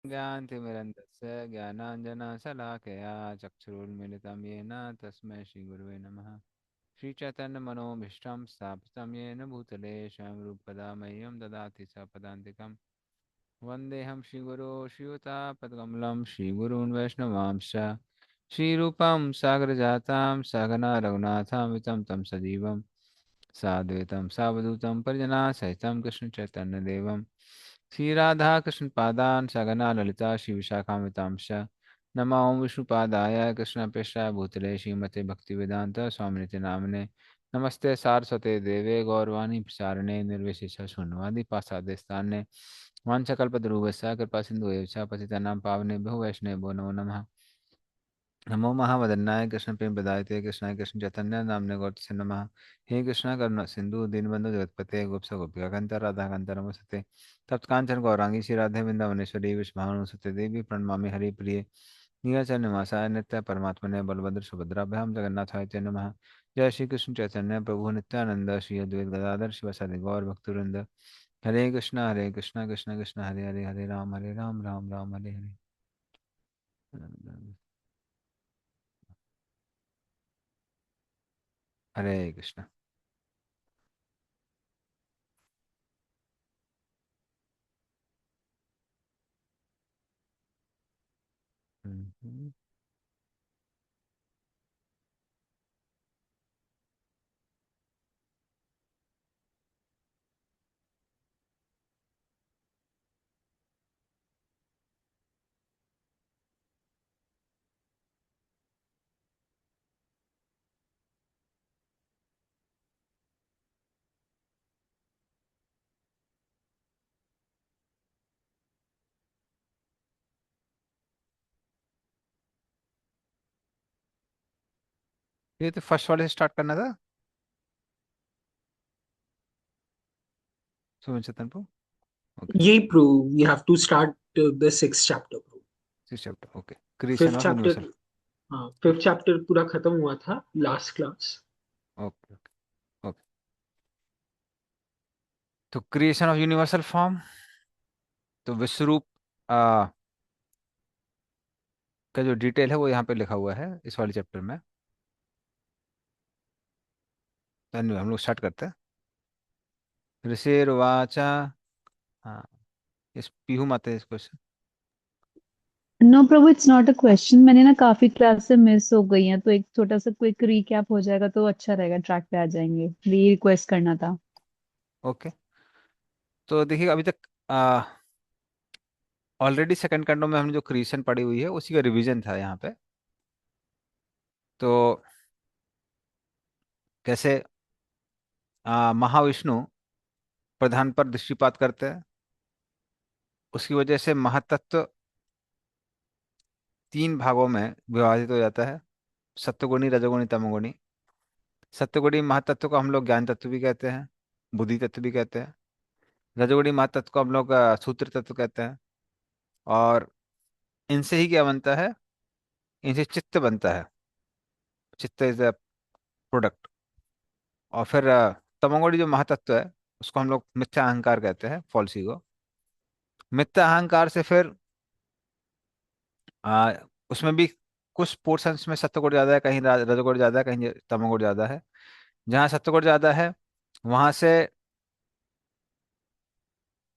ज्ञानतिमिरन्दस्य ज्ञानाञ्जनशलाकया चक्षुरुन्मिलितं येन तस्मै श्रीगुरुवे नमः। श्रीचैतन्यमनोभीष्टं स्थापितं येन भूतले स्वयं रूपदा मह्यं ददाति स पदान्तिकं। वन्देऽहं श्रीगुरो श्रीयुतापदकमलं श्रीगुरून् वैष्णवांश्च श्रीरूपं सागरजातां सहगना रघुनाथां वितं तं सजीवं साद्वैतं सावधूतं परिजनासहितं कृष्णचैतन्यदेवं श्रीराधाकृष्णपादान् सगना ललिता श्रीविशाखान्वितांश्च नमो विष्णुपादाय कृष्णप्रेष्ठाय भूतले श्रीमते भक्तिवेदान्त स्वामिनिति नामिने नमस्ते सारस्वते देवे गौरवाणी प्रचारिणे निर्विशेष शून्यवादी पासादेस्तान्ने वाञ्छकल्पतरुभ्यश्च कृपा सिन्धु एव च पतितानां पावनेभ्यो वैष्णवेभ्यो नमो नमः। नमो महावदन्नाय कृष्ण प्रेम प्रदायते कृष्णाय कृष्ण चैतन्य नामने गौरतस्य नमः। हे कृष्ण करुणा सिंधु दीनबंधु जगतपते गोप्स गोपिका कांत राधा कांत नमस्ते। तप्त कांचन गौरांगी श्री राधे वृंदावनेश्वरी विष्णुसुते देवी प्रणमामि हरि प्रिय नीलाचल निवासाय नित्य परमात्मने बलभद्र सुभद्राभ्याम जगन्नाथाय ते नमः। जय श्री कृष्ण चैतन्य प्रभु नित्यानंद श्री अद्वैत गदाधर शिवासादि गौर भक्तवृंद। हरे कृष्णा कृष्ण कृष्ण हरे हरे हरे राम राम राम हरे हरे। हरे कृष्ण। हम्म। ये तो फर्स्ट वाले से स्टार्ट करना था। सुमित चतन। Okay. Yay, bro. We have to start the sixth chapter, bro. Six chapter okay creation Fifth of chapter, universal. हाँ फिफ्थ चैप्टर पूरा खत्म हुआ था last class. Okay okay okay. तो क्रिएशन ऑफ यूनिवर्सल फॉर्म। तो विश्वरूप आ, का जो डिटेल है वो यहाँ पे लिखा हुआ है इस वाले चैप्टर में। तो anyway, हम लोग स्टार्ट करते हैं। ऋषिर्वाचा। हाँ। इस पीहू माते इस question. No Prabhu, it's not a question. मैंने ना काफी क्लास से मिस हो गई हैं, तो एक छोटा सा क्विक रिकैप हो जाएगा तो अच्छा रहेगा, ट्रैक पे आ जाएंगे। ये रिक्वेस्ट करना था। ओके। तो देखिए अभी तक ऑलरेडी सेकंड कंडो में हमने जो क्रिएशन पढ़ी हुई है उसी का रिवीजन था यहाँ पे। तो कैसे महाविष्णु प्रधान पर दृष्टिपात करते हैं, उसकी वजह से महातत्व तीन भागों में विभाजित हो जाता है। सत्वगुणी रजोगुणी तमोगुणी। सत्वगुणी महातत्व को हम लोग ज्ञान तत्व भी कहते हैं, बुद्धि तत्व भी कहते हैं। रजोगुणी महातत्व को हम लोग सूत्र तत्व कहते हैं। और इनसे ही क्या बनता है, इनसे चित्त बनता है। चित्त इज अ प्रोडक्ट। और फिर तमोगुणी जो महातत्व है उसको हम लोग मिथ्या अहंकार कहते हैं, फॉल्स ईगो। मिथ्या अहंकार से फिर आ, उसमें भी कुछ पोर्शंस में सत्वगुण ज्यादा है, कहीं रजोगुण ज्यादा है, कहीं तमोगुण ज्यादा है। जहाँ सत्वगुण ज्यादा है वहां से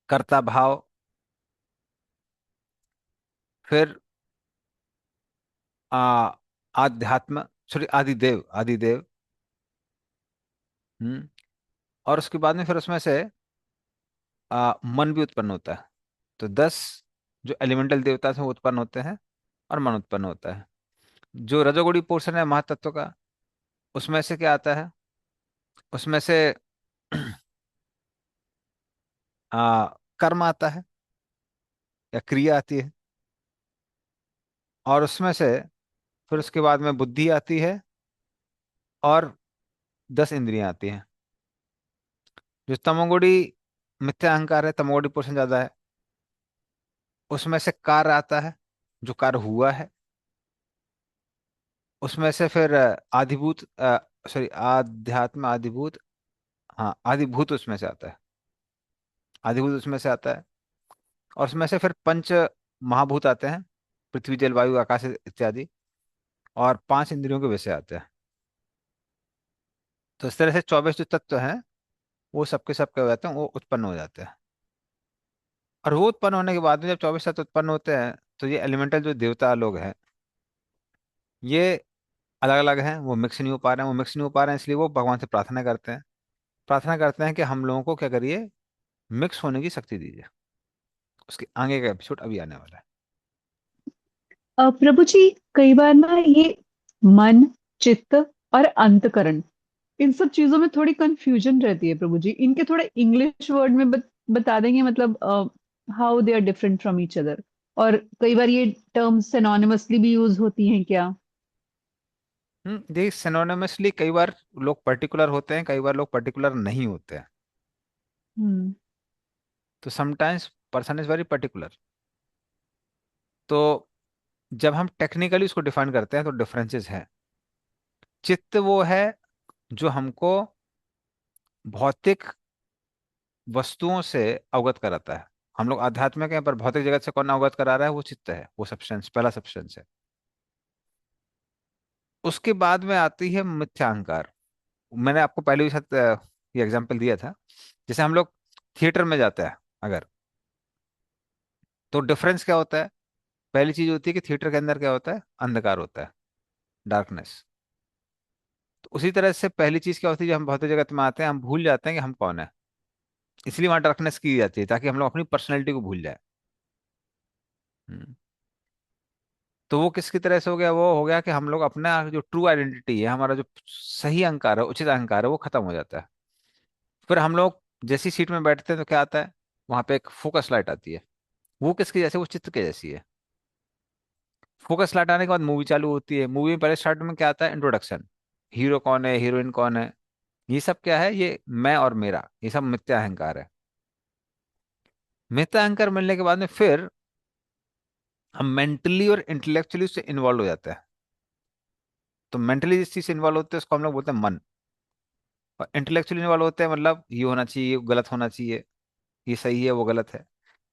कर्ता भाव, फिर आ आध्यात्म, सॉरी आदिदेव आदिदेव। हम्म। और उसके बाद में फिर उसमें से मन भी उत्पन्न होता है। तो 10 जो एलिमेंटल देवता से वो उत्पन्न होते हैं और मन उत्पन्न होता है। जो रजोगुणी पोर्शन है महातत्व का, उसमें से क्या आता है, उसमें से कर्म आता है या क्रिया आती है। और उसमें से फिर उसके बाद में बुद्धि आती है और 10 इंद्रियां आती हैं। जो तमोगुणी मिथ्या अहंकार है, तमोगुणी पोर्शन ज्यादा है, उसमें से कार्य आता है, जो कार्य हुआ है। उसमें से फिर आधिभूत, सॉरी आध्यात्म आधिभूत, हाँ आधिभूत उसमें से आता है। आधिभूत उसमें से आता है। और उसमें से फिर पंच महाभूत आते हैं, पृथ्वी जल वायु आकाश इत्यादि, और 5 इंद्रियों के विषय आते हैं। तो इस तरह से 24 जो तत्व हैं वो सबके सब क्या हो जाते हैं, वो उत्पन्न हो जाते हैं। और वो उत्पन्न होने के बाद में जब 24 तत्व उत्पन्न होते हैं तो ये एलिमेंटल जो देवता लोग हैं ये अलग अलग हैं, वो मिक्स नहीं हो पा रहे हैं। वो मिक्स नहीं हो पा रहे हैं इसलिए वो भगवान से प्रार्थना करते हैं, प्रार्थना करते हैं कि हम लोगों को क्या करिए, मिक्स होने की शक्ति दीजिए। उसके आगे का एपिसोड अभी आने वाला है। प्रभु जी, कई बार ना ये मन, चित्त और अंतकरण, इन सब चीजों में थोड़ी कंफ्यूजन रहती है प्रभु जी। इनके थोड़े इंग्लिश वर्ड में बता देंगे, मतलब how they are different from each other, और कई बार ये टर्म्स सिनोनिमसली भी यूज होती हैं क्या? देखिए सिनोनिमसली कई बार लोग पर्टिकुलर होते हैं, कई बार लोग पर्टिकुलर नहीं होते हैं। हम्म। तो sometimes person is very particular. तो जब हम टेक्निकली उसको डिफाइन करते हैं तो डिफरेंसेस हैं। चित्त वो है जो हमको भौतिक वस्तुओं से अवगत कराता है। हम लोग आध्यात्मिक हैं पर भौतिक जगत से कौन अवगत करा रहा है, वो चित्त है, वो सब्सटेंस, पहला सब्सटेंस है। उसके बाद में आती है मिथ्या अहंकार। मैंने आपको पहले भी शायद ये एग्जांपल दिया था। जैसे हम लोग थिएटर में जाते हैं अगर, तो डिफरेंस क्या होता है? पहली चीज होती है कि थिएटर के अंदर क्या होता है, अंधकार होता है, डार्कनेस। तो उसी तरह से पहली चीज क्या होती है, जब हम भौतिक जगत में आते हैं हम भूल जाते हैं कि हम कौन है। इसलिए वहां डार्कनेस की जाती है ताकि हम लोग अपनी पर्सनैलिटी को भूल जाए। हम्म। तो वो किसकी तरह से हो गया, वो हो गया कि हम लोग अपना जो ट्रू आइडेंटिटी है, हमारा जो सही अहंकार है, उचित अहंकार है, वो खत्म हो जाता है। फिर हम लोग जैसी सीट में बैठते हैं तो क्या आता है, वहां पे एक फोकस लाइट आती है। वो किसकी जैसे, वो चित्र के जैसी है। फोकस लाइट आने के बाद मूवी चालू होती है। मूवी में पहले स्टार्ट में क्या आता है, इंट्रोडक्शन, हीरो कौन है, हीरोइन कौन है। ये सब क्या है, ये मैं और मेरा, ये सब मिथ्या अहंकार है। मिथ्या अहंकार मिलने के बाद में फिर हम मेंटली और इंटेलेक्चुअली उससे इन्वॉल्व हो जाते हैं। तो मेंटली जिस चीज से इन्वॉल्व होते हैं उसको हम लोग बोलते हैं मन, और इंटेलेक्चुअली इन्वॉल्व होते हैं मतलब ये होना चाहिए, ये गलत होना चाहिए, ये सही है, वो गलत है।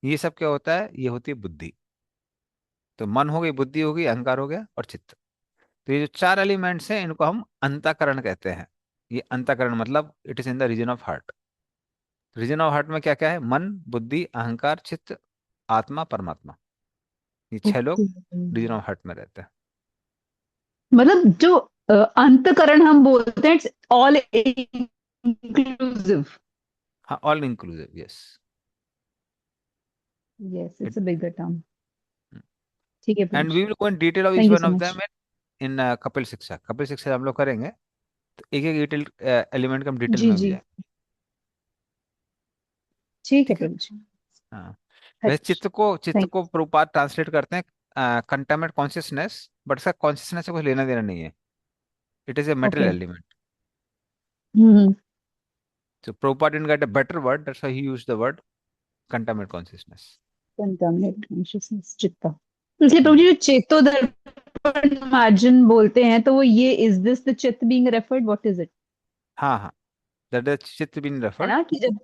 ये सब क्या होता है, ये होती है बुद्धि। तो मन हो गई, बुद्धि हो गई, अहंकार हो गया, और चित्त। तो ये जो 4 एलिमेंट्स हैं इनको हम अंतःकरण कहते हैं। ये अंतःकरण मतलब it is in the region of heart. Region of heart में क्या क्या है, मन, बुद्धि, अहंकार, चित्त, आत्मा, परमात्मा। ये 6 लोग ओके। रीजन ऑफ हार्ट में रहते हैं। मतलब जो अंतकरण हम बोलते हैं, इट्स ऑल इंक्लूसिव। हाँ, all inclusive, yes. Yes, it's a bigger term. ठीक है प्रभु एंड जी। We will go in detail of each thank you one so of much. Them in Kapil शिक्षा। कपिल शिक्षा जब हम लोग करेंगे तो एक एक डिटेल एलिमेंट का हम डिटेल जी में भी जी, जाएंगे। ठीक है ठीक है। प्रभु जी। हाँ। हरे वैसे कृष्ण। चित्त थैंक को प्रभुपाद ट्रांसलेट करते हैं कंटेम्प्ट कॉन्शियसनेस, बट इसका कॉन्शियसनेस से कुछ लेना देना नहीं है। It is A you. Metal okay. Element. Hmm. So Prabhupada didn't get a better word, that's why he used the word contaminate consciousness. Contaminate consciousness, चित्ता। इसलिए प्रभु जी हम्म। जो चेतो दर्पण मार्जिन बोलते हैं, तो वो ये, इज दिस द चित्त being referred, what is it? हाँ हाँ, that is चित्त being है referred. ना कि जब,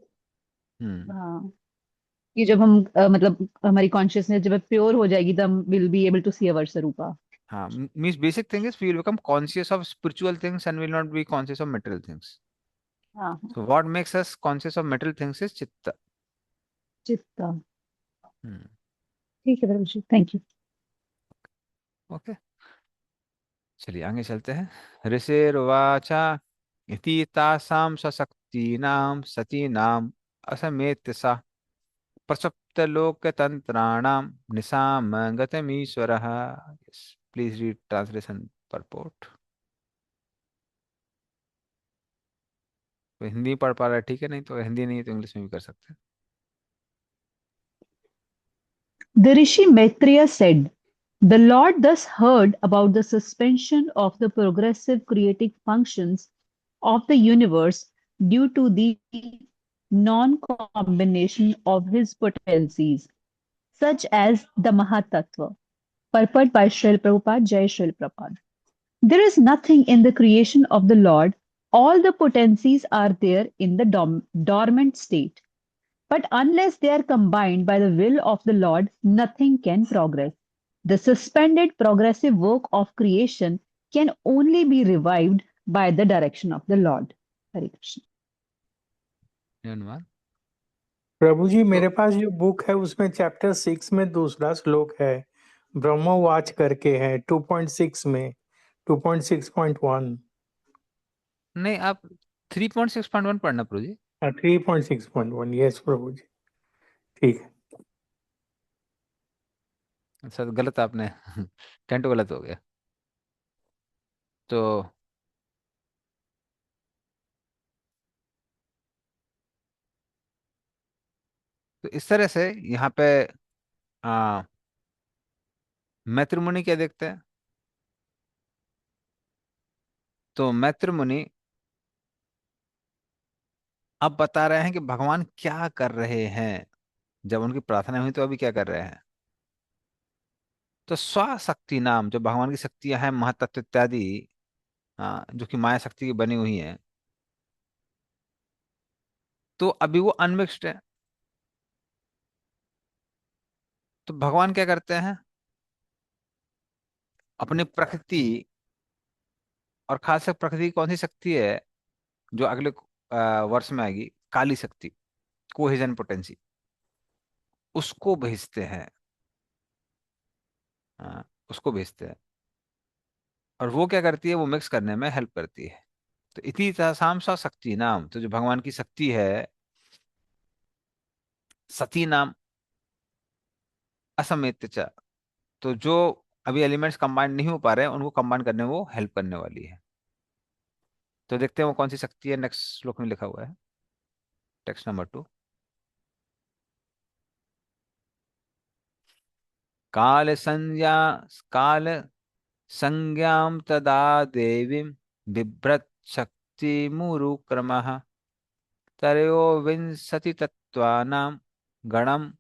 हम्म। हाँ, कि जब हम मतलब हमारी कॉन्शियसनेस जब प्योर हो जाएगी, तब हम विल बी एबल टू सी अवर स्वरूपा। हाँ, means basic thing is we will become conscious of spiritual things and will not be conscious of material things. हाँ हाँ। So what makes us conscious of material things is chitta. चित्ता। हम्म। ठीक है प्रभु जी, thank you. Okay, चलिए आगे चलते हैं। ऋषिर्वाचा इति तासाम सशक्तीनाम सतीनाम असमेत्य सा प्रसप्तलोकतंत्राणां निशाम गतमीश्वरः। Yes, please read translation purport. तो हिंदी पढ़ पा रहा है ठीक है, नहीं तो हिंदी नहीं है तो इंग्लिश में भी कर सकते हैं। The Rishi Maitreya said, the Lord thus heard about the suspension of the progressive creative functions of the universe due to the non-combination of his potencies, such as the Mahatattva. Purport by Srila Prabhupada, Jai Srila Prabhupada. There is nothing in the creation of the Lord. All the potencies are there in the dormant state. But unless they are combined by the will of the Lord, nothing can progress. The suspended progressive work of creation can only be revived by the direction of the Lord. Hare Krishna. अनुमान प्रभु जी तो मेरे पास जो book है उसमें chapter 6 में दूसरा श्लोक है, ब्रह्मवाच करके है 2.6 में 2.6.1 नहीं, आप 3.6.1 पढ़ना प्रभु जी। 3.6.1 यस प्रभु जी, ठीक है। अच्छा, तो गलत आपने 10 तो गलत हो गया। तो इस तरह से यहाँ पे आ, मैत्र मुनि क्या देखते हैं? तो मैत्र मुनि अब बता रहे हैं कि भगवान क्या कर रहे हैं जब उनकी प्रार्थना हुई, तो अभी क्या कर रहे हैं। तो स्वशक्ति नाम, जो भगवान की शक्तियां हैं, महातत्व इत्यादि, हाँ, जो कि माया शक्ति की बनी हुई हैं, तो अभी वो अनमिक्स्ड है। तो भगवान क्या करते हैं, अपनी प्रकृति, और खासकर प्रकृति कौन सी शक्ति है जो अगले वर्ष में आएगी, काली शक्ति, कोहेजन पोटेंसी, उसको भेजते हैं। हाँ, उसको भेजते हैं, और वो क्या करती है, वो मिक्स करने में हेल्प करती है। तो इति तासाम सा शक्ति नाम, तो जो भगवान की शक्ति है, सती नाम असमेत च, तो जो अभी एलिमेंट्स कंबाइन नहीं हो पा रहे हैं, उनको कंबाइन करने में वो हेल्प करने वाली है। तो देखते हैं वो कौन सी शक्ति है। नेक्स्ट श्लोक में लिखा हुआ है, टेक्स्ट नंबर 2। काल संज्ञा, काल संज्ञां तदा देवीं बिभ्रत् शक्ति मुरुक्रमः त्रयोविंशति तत्वानां गणम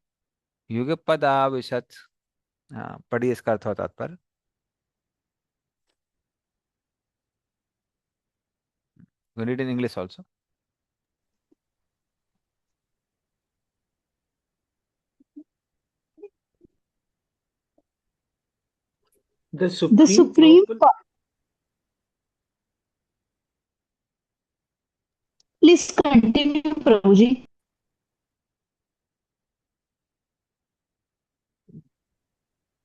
युगपदाविशत्। हाँ, पढ़िए, इसका अर्थ और तात्पर्य। Read in English also. The The supreme supreme, powerful please continue, Prabhuji.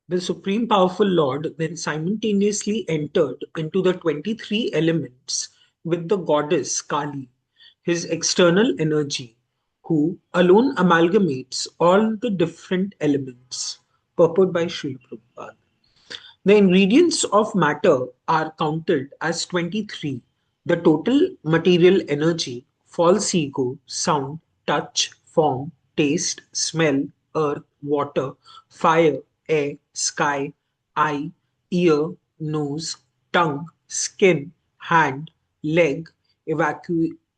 The supreme powerful Lord then simultaneously entered into the 23 elements with the goddess Kali, his external energy, who alone amalgamates all the different elements. Purport by Srila Prabhupada. The ingredients of matter are counted as 23. The total material energy, false ego, sound, touch, form, taste, smell, earth, water, fire, air, sky, eye, ear, nose, tongue, skin, hand, leg,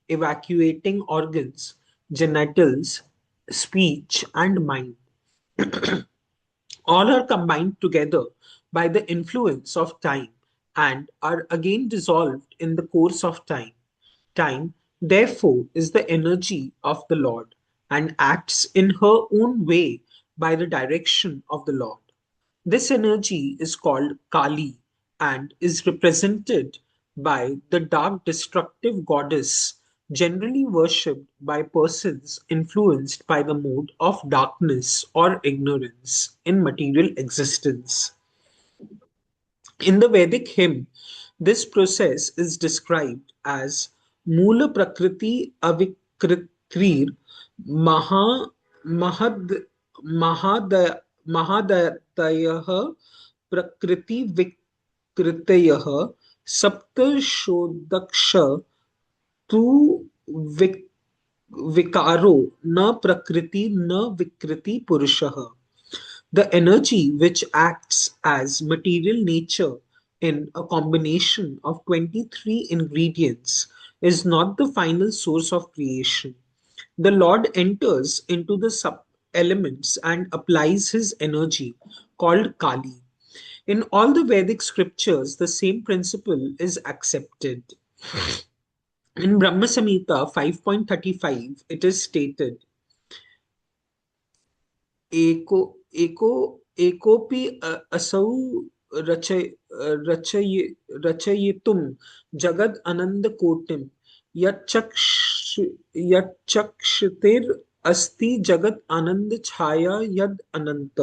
evacuating organs, genitals, speech, and mind. All are combined together by the influence of time and are again dissolved in the course of time. Time, therefore, is the energy of the Lord and acts in her own way by the direction of the Lord. This energy is called Kali and is represented by the dark destructive goddess generally worshipped by persons influenced by the mode of darkness or ignorance in material existence. In the Vedic hymn, this process is described as Mula Prakriti Avikritrir Maha Mahad Mahada Mahadatayaha Prakriti Vikritayah Saptashodaksha Tu Vikaro Na Prakriti Na Vikriti Purushaha. The energy which acts as material nature in a combination of 23 ingredients is not the final source of creation. The Lord enters into the sub elements and applies his energy, called Kali. In all the Vedic scriptures, the same principle is accepted. In Brahma Samhita 5.35, it is stated एको एको एकोपि असौ रचय रचय रचयितुं जगद अनंत कोटिम यच्चक्षुर्अस्ति जगद आनंद छाया यद अनंत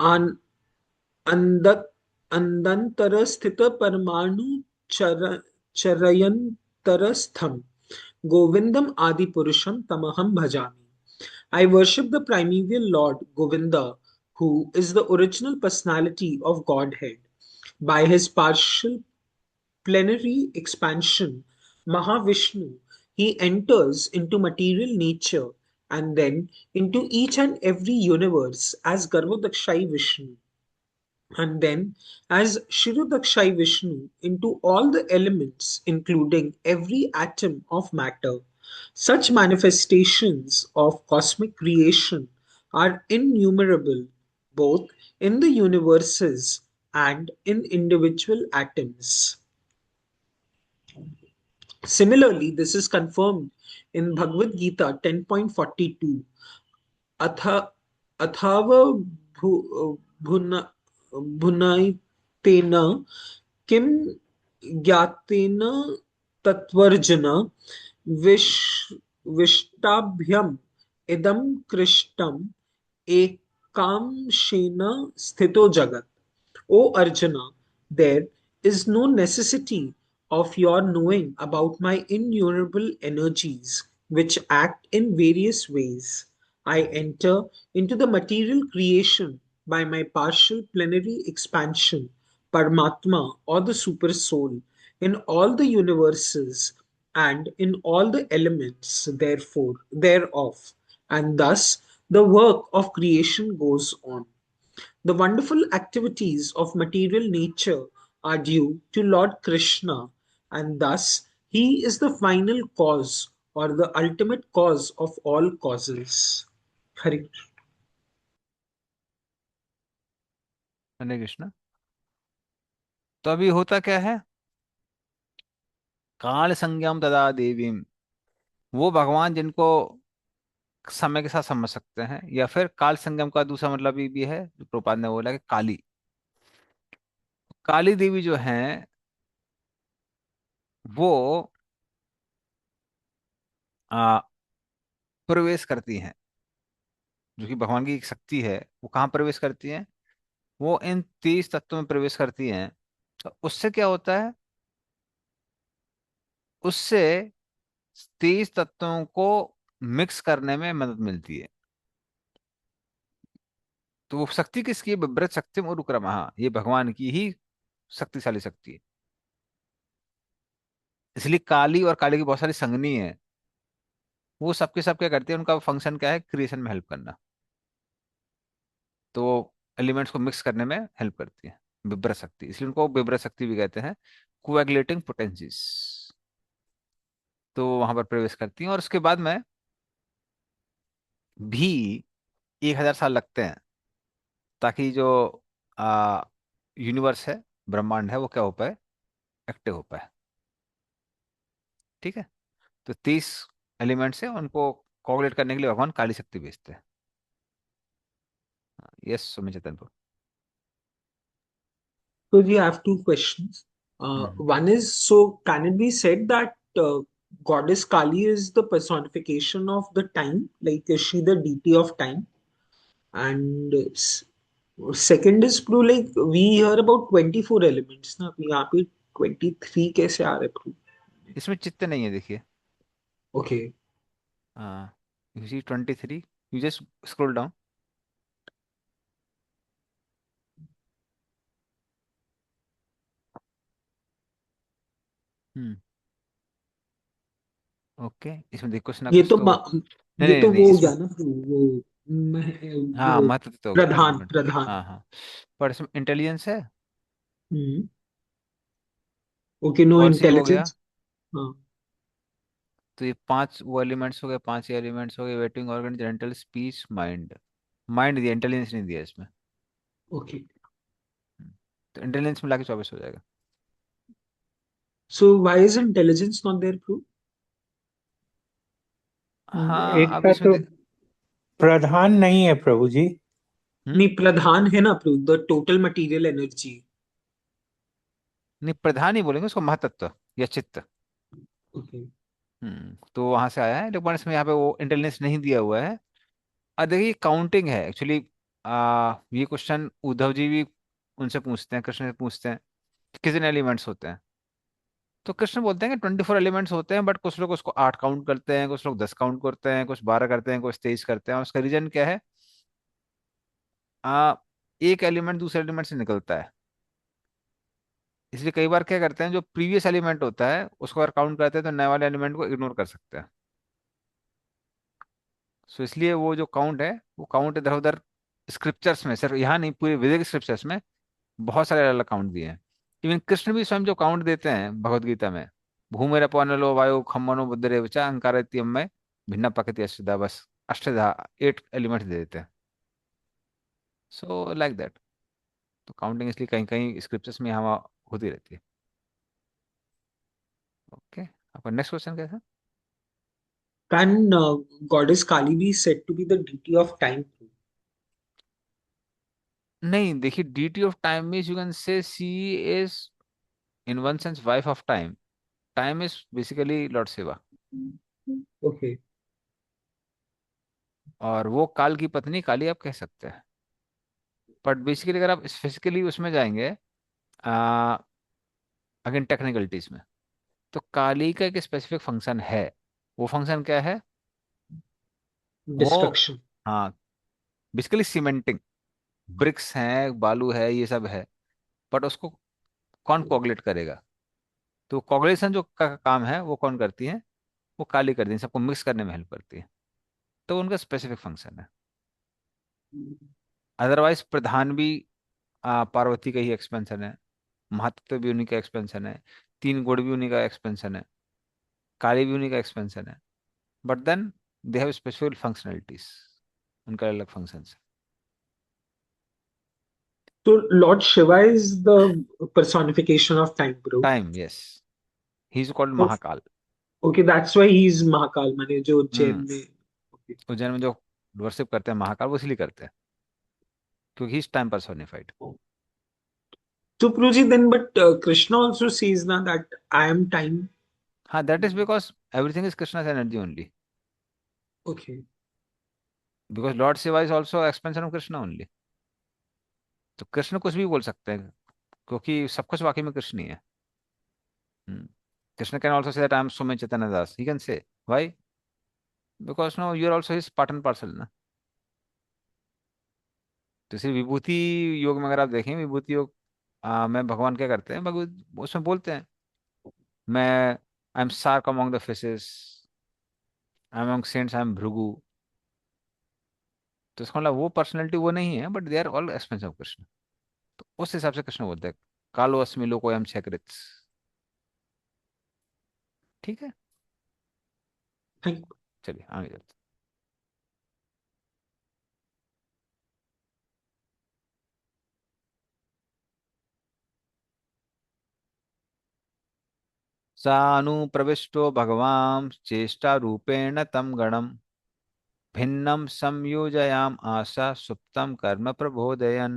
आन अंद अंदंतर स्थित परमाणु चर चरयंतरस्थम गोविंदम आदि पुरुषम तमहम भजामि. I worship the primeval Lord Govinda, who is the original personality of Godhead. By his partial plenary expansion, Mahavishnu, he enters into material nature and then into each and every universe as Garvodakshai Vishnu, and then as Shirodakshai Vishnu into all the elements, including every atom of matter. Such manifestations of cosmic creation are innumerable, both in the universes and in individual atoms. Similarly, this is confirmed in Bhagavad Gita 10.42. Atha Athava bhuna भुनैतेन किं ज्ञातेन तत्त्वर्जुन विष्टाभ्यम इदं कृष्टम एकांशेन स्थितो jagat. O Arjuna, there is no necessity of your knowing about my innumerable energies which act in various ways. I enter into the material creation by my partial plenary expansion, Paramatma or the Super Soul, in all the universes and in all the elements therefore thereof, and thus the work of creation goes on. The wonderful activities of material nature are due to Lord Krishna, and thus he is the final cause or the ultimate cause of all causes. Hare Krishna. हरे कृष्ण। तो अभी होता क्या है, काल संज्ञाम तदा देवीम, वो भगवान जिनको समय के साथ समझ सकते हैं, या फिर काल संगम का दूसरा मतलब भी है जो प्रभुपाद ने बोला कि काली, काली देवी जो है वो आ, प्रवेश करती हैं, जो कि भगवान की एक शक्ति है, वो कहाँ प्रवेश करती हैं, वो इन 30 तत्वों में प्रवेश करती हैं। तो उससे क्या होता है, उससे 30 तत्वों को मिक्स करने में मदद मिलती है। तो वो शक्ति किसकी है, बिभ्रत शक्ति उरुक्रमः, ये भगवान की ही शक्तिशाली शक्ति है। इसलिए काली और काली की बहुत सारी संगनी है, वो सबके सब क्या करती है, उनका फंक्शन क्या है, क्रिएशन में हेल्प करना। तो वो एलिमेंट्स को मिक्स करने में हेल्प करती है, विब्रत शक्ति, इसलिए उनको विब्रत शक्ति भी कहते हैं, कोएगुलेटिंग पोटेंसीज। तो वहां पर प्रवेश करती हैं और उसके बाद में भी 1000 साल लगते हैं, ताकि जो आ, यूनिवर्स है, ब्रह्मांड है, वो क्या हो पाए, एक्टिव हो पाए। ठीक है। तो 30 एलिमेंट्स है, उनको कोऑर्डिनेट करने के लिए भगवान काली शक्ति भेजते हैं। Yes Sumit Chaitanyapur. So we have two questions. Hmm. One is, so can it be said that goddess Kali is the personification of the time? Like, is she the deity of time? And second is, pro, like, we hear about 24 elements. ना अभी यहाँ पे 23 कैसे आ रहे Pru? इसमें चित्त नहीं है, देखिए। Okay. हाँ, you see 23, you just scroll down. Hmm. Okay, इसमें देखो कुछ ना ये कुछ तो तो, नहीं ये नहीं तो नहीं, वो हो इसमें गया ना प्रू, हाँ वो महत्व तो हो गया ना, प्रधान एलिमेंट। प्रधान. हाँ हाँ, पर इसमें इंटेलिजेंस है, हम्म. ओके, नो और सी हो गया। इंटेलिजेंस. हाँ. तो ये 5 वो एलिमेंट्स हो गए, 5 एलिमेंट्स हो गए, waiting organ, gentle, speech, mind. Mind दिया, इंटेलिजेंस नहीं दिया इसमें। ओके. तो इंटेलिजेंस मिला के 24 हो जाएगा। So why is intelligence not there, Prue? हाँ, एक अब था इसमें तो प्रधान नहीं है प्रभु जी। नहीं, प्रधान है ना प्रभु, द टोटल मटेरियल एनर्जी। नहीं, प्रधान ही बोलेंगे उसको, महातत्व या चित्त। ओके। तो वहां से आया है, लेकिन इसमें यहाँ पे वो इंटेलिजेंस नहीं दिया हुआ है। अब देखिए, काउंटिंग है एक्चुअली। ये क्वेश्चन उद्धव जी भी उनसे पूछते हैं, कृष्ण से पूछते हैं कि कितने एलिमेंट्स होते हैं। तो कृष्ण बोलते हैं कि 24 एलिमेंट्स होते हैं, बट कुछ लोग उसको 8 काउंट करते हैं, कुछ लोग 10 काउंट करते हैं, कुछ 12 करते हैं, कुछ 23 करते हैं। और उसका रीजन क्या है? आ, एक एलिमेंट दूसरे एलिमेंट से निकलता है, इसलिए कई बार क्या करते हैं, जो प्रीवियस एलिमेंट होता है उसको अगर काउंट करते हैं तो नए वाले एलिमेंट को इग्नोर कर सकते हैं। सो इसलिए वो जो काउंट है, वो काउंट इधर उधर स्क्रिप्चर्स में, सिर्फ यहाँ नहीं, पूरे वैदिक स्क्रिप्चर्स में बहुत सारे अलग अलग काउंट दिए हैं। इवन कृष्ण भी स्वयं जो काउंट देते हैं भगवत गीता में, भूमेर पवनलो वायु खम्मनो बुद्धरे वचा अहंकारत्यम में भिन्न प्रकृति अष्टधा, बस अष्टधा 8 एलिमेंट्स दे देते हैं। So like that. तो काउंटिंग इसलिए कहीं कहीं स्क्रिप्चर्स में यहाँ वहाँ होती रहती है। ओके, आपका नेक्स्ट क्वेश्चन क्या था? Can goddess Kali be said to be the deity of time? नहीं, देखिए, deity of time means you can say she is in one sense wife of time. Time is basically lord Shiva, Okay. और वो काल की पत्नी काली आप कह सकते हैं। बट बेसिकली अगर आप फिजिकली उसमें जाएंगे, अगेन टेक्निकलिटीज में, तो काली का एक स्पेसिफिक फंक्शन है। वो फंक्शन क्या है? वो, Destruction. हाँ, बेसिकली सीमेंटिंग। ब्रिक्स हैं, बालू है, ये सब है, बट उसको कौन कोगुलेट करेगा? तो कोगुलेशन जो का काम है वो कौन करती है? वो काली करती है, सबको मिक्स करने में हेल्प करती है। तो उनका स्पेसिफिक फंक्शन है। अदरवाइज प्रधान भी पार्वती का ही एक्सपेंशन है, महत्व भी उन्हीं का एक्सपेंशन है, तीन गुण भी उन्हीं का एक्सपेंशन है, काली भी उन्हीं का एक्सपेंशन है। But then they have specific functionalities, उनका अलग फंक्शन है। So Lord Shiva is the personification of time, bro. Time, yes, he is called Oh, Mahakal. okay, that's why he's Mahakal, माने जो उज्जैन हम्म, में। Okay. उज्जैन में जो वर्शिप करते हैं महाकाल, वो इसलिए करते हैं क्योंकि इस time personified. So Pruji, then but Krishna also says na that I am time. हाँ, that is because everything is Krishna's energy only. Okay. Because lord Shiva is also expansion of Krishna only. तो कृष्ण कुछ भी बोल सकते हैं, क्योंकि सब कुछ वाकई में कृष्ण ही है। Hmm, Krishna can also say that I am so much Chaitanya Das, he can say why, because no you are also his part and parcel ना। तो इसी विभूति योग में अगर आप देखें, विभूति योग में भगवान क्या करते हैं, भगवत उसमें बोलते हैं, मैं I am shark among the fishes, I am among saints, I am Bhrigu. तो इसका मतलब वो पर्सनैलिटी वो नहीं है, but they are all expansions of Krishna. तो उस हिसाब से कृष्ण बोलते हैं, कालो अस्मि लोकोयम छकृत। ठीक है, Thank you. चलिए आगे चलते हैं। सानुप्रविष्टो भगवान चेष्टा रूपेण तम गणम भिन्नम संयोजयाम आशा सुप्तम कर्म प्रबोधयन।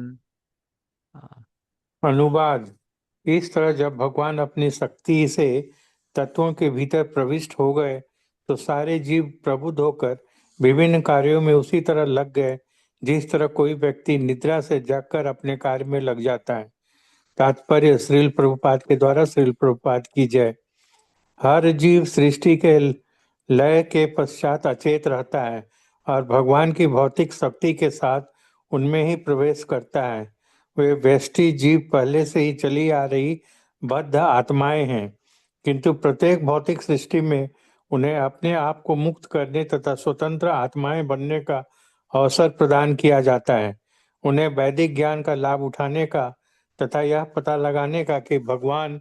हाँ, अनुवाद। इस तरह जब भगवान अपनी शक्ति से तत्वों के भीतर प्रविष्ट हो गए तो सारे जीव प्रबुद्ध होकर विभिन्न कार्यों में उसी तरह लग गए जिस तरह कोई व्यक्ति निद्रा से जागकर अपने कार्य में लग जाता है। तात्पर्य श्रील प्रभुपाद के द्वारा, श्रील प्रभुपाद की जय। हर जीव सृष्टि के लय के पश्चात अचेत रहता है और भगवान की भौतिक शक्ति के साथ उनमें ही प्रवेश करता है। वे व्यष्टि जीव पहले से ही चली आ रही बद्ध आत्माएं हैं, किंतु प्रत्येक भौतिक सृष्टि में उन्हें अपने आप को मुक्त करने तथा स्वतंत्र आत्माएं बनने का अवसर प्रदान किया जाता है। उन्हें वैदिक ज्ञान का लाभ उठाने का तथा यह पता लगाने का कि भगवान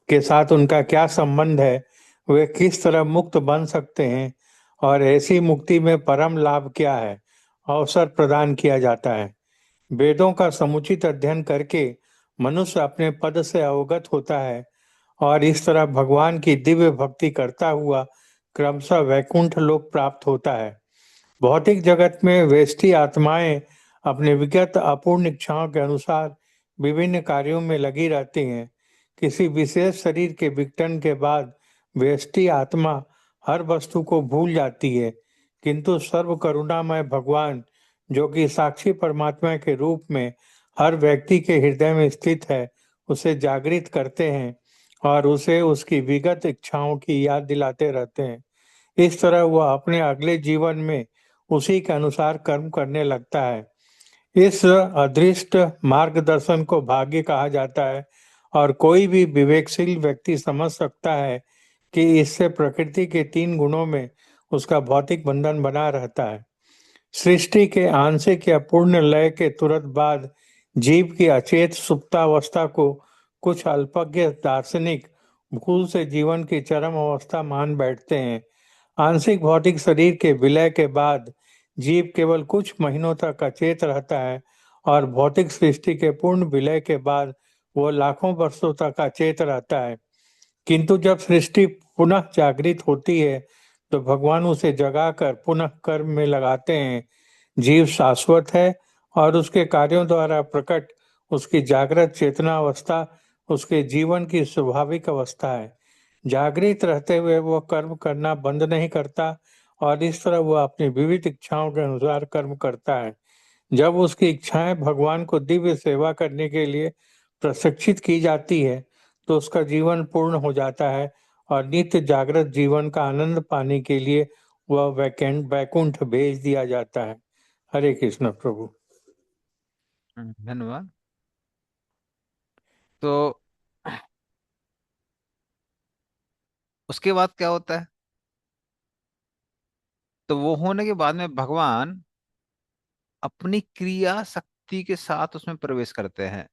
के साथ उनका क्या संबंध है, वे किस तरह मुक्त बन सकते हैं और ऐसी मुक्ति में परम लाभ क्या है, अवसर प्रदान किया जाता है। वेदों का समुचित अध्ययन करके मनुष्य अपने पद से अवगत होता है और इस तरह भगवान की दिव्य भक्ति करता हुआ क्रमशः वैकुंठ लोक प्राप्त होता है। भौतिक जगत में व्यष्टि आत्माएं अपने विगत अपूर्ण इच्छाओं के अनुसार विभिन्न कार्यों में लगी रहती हैं। किसी विशेष शरीर के विघटन के बाद व्यष्टि आत्मा हर वस्तु को भूल जाती है, किंतु सर्व करुणामय भगवान, जो कि साक्षी परमात्मा के रूप में हर व्यक्ति के हृदय में स्थित है, उसे जागृत करते हैं और उसे उसकी विगत इच्छाओं की याद दिलाते रहते हैं। इस तरह वह अपने अगले जीवन में उसी के अनुसार कर्म करने लगता है। इस अदृष्ट मार्गदर्शन को भाग्य कहा जाता है और कोई भी विवेकशील व्यक्ति समझ सकता है कि इससे प्रकृति के 3 गुणों में उसका भौतिक बंधन बना रहता है। सृष्टि के आंशिक या पूर्ण लय के तुरंत बाद जीव की अचेत सुप्तावस्था को कुछ अल्पज्ञ दार्शनिक भूल से जीवन की चरम अवस्था मान बैठते हैं। आंशिक भौतिक शरीर के विलय के बाद जीव केवल कुछ महीनों तक अचेत रहता है और भौतिक सृष्टि के पूर्ण विलय के बाद वो लाखों वर्षों तक अचेत रहता है। किंतु जब सृष्टि पुनः जागृत होती है तो भगवान उसे जगाकर पुनः कर्म में लगाते हैं। जीव शाश्वत है और उसके कार्यों द्वारा प्रकट उसकी जागृत चेतना अवस्था उसके जीवन की स्वाभाविक अवस्था है। जागृत रहते हुए वह कर्म करना बंद नहीं करता और इस तरह वह अपनी विविध इच्छाओं के अनुसार कर्म करता है। जब उसकी इच्छाएं भगवान को दिव्य सेवा करने के लिए प्रशिक्षित की जाती है तो उसका जीवन पूर्ण हो जाता है और नित्य जागृत जीवन का आनंद पाने के लिए वह वैकुंठ भेज दिया जाता है। हरे कृष्ण प्रभु। धन्यवाद। तो उसके बाद क्या होता है? तो वो होने के बाद में भगवान अपनी क्रिया शक्ति के साथ उसमें प्रवेश करते हैं,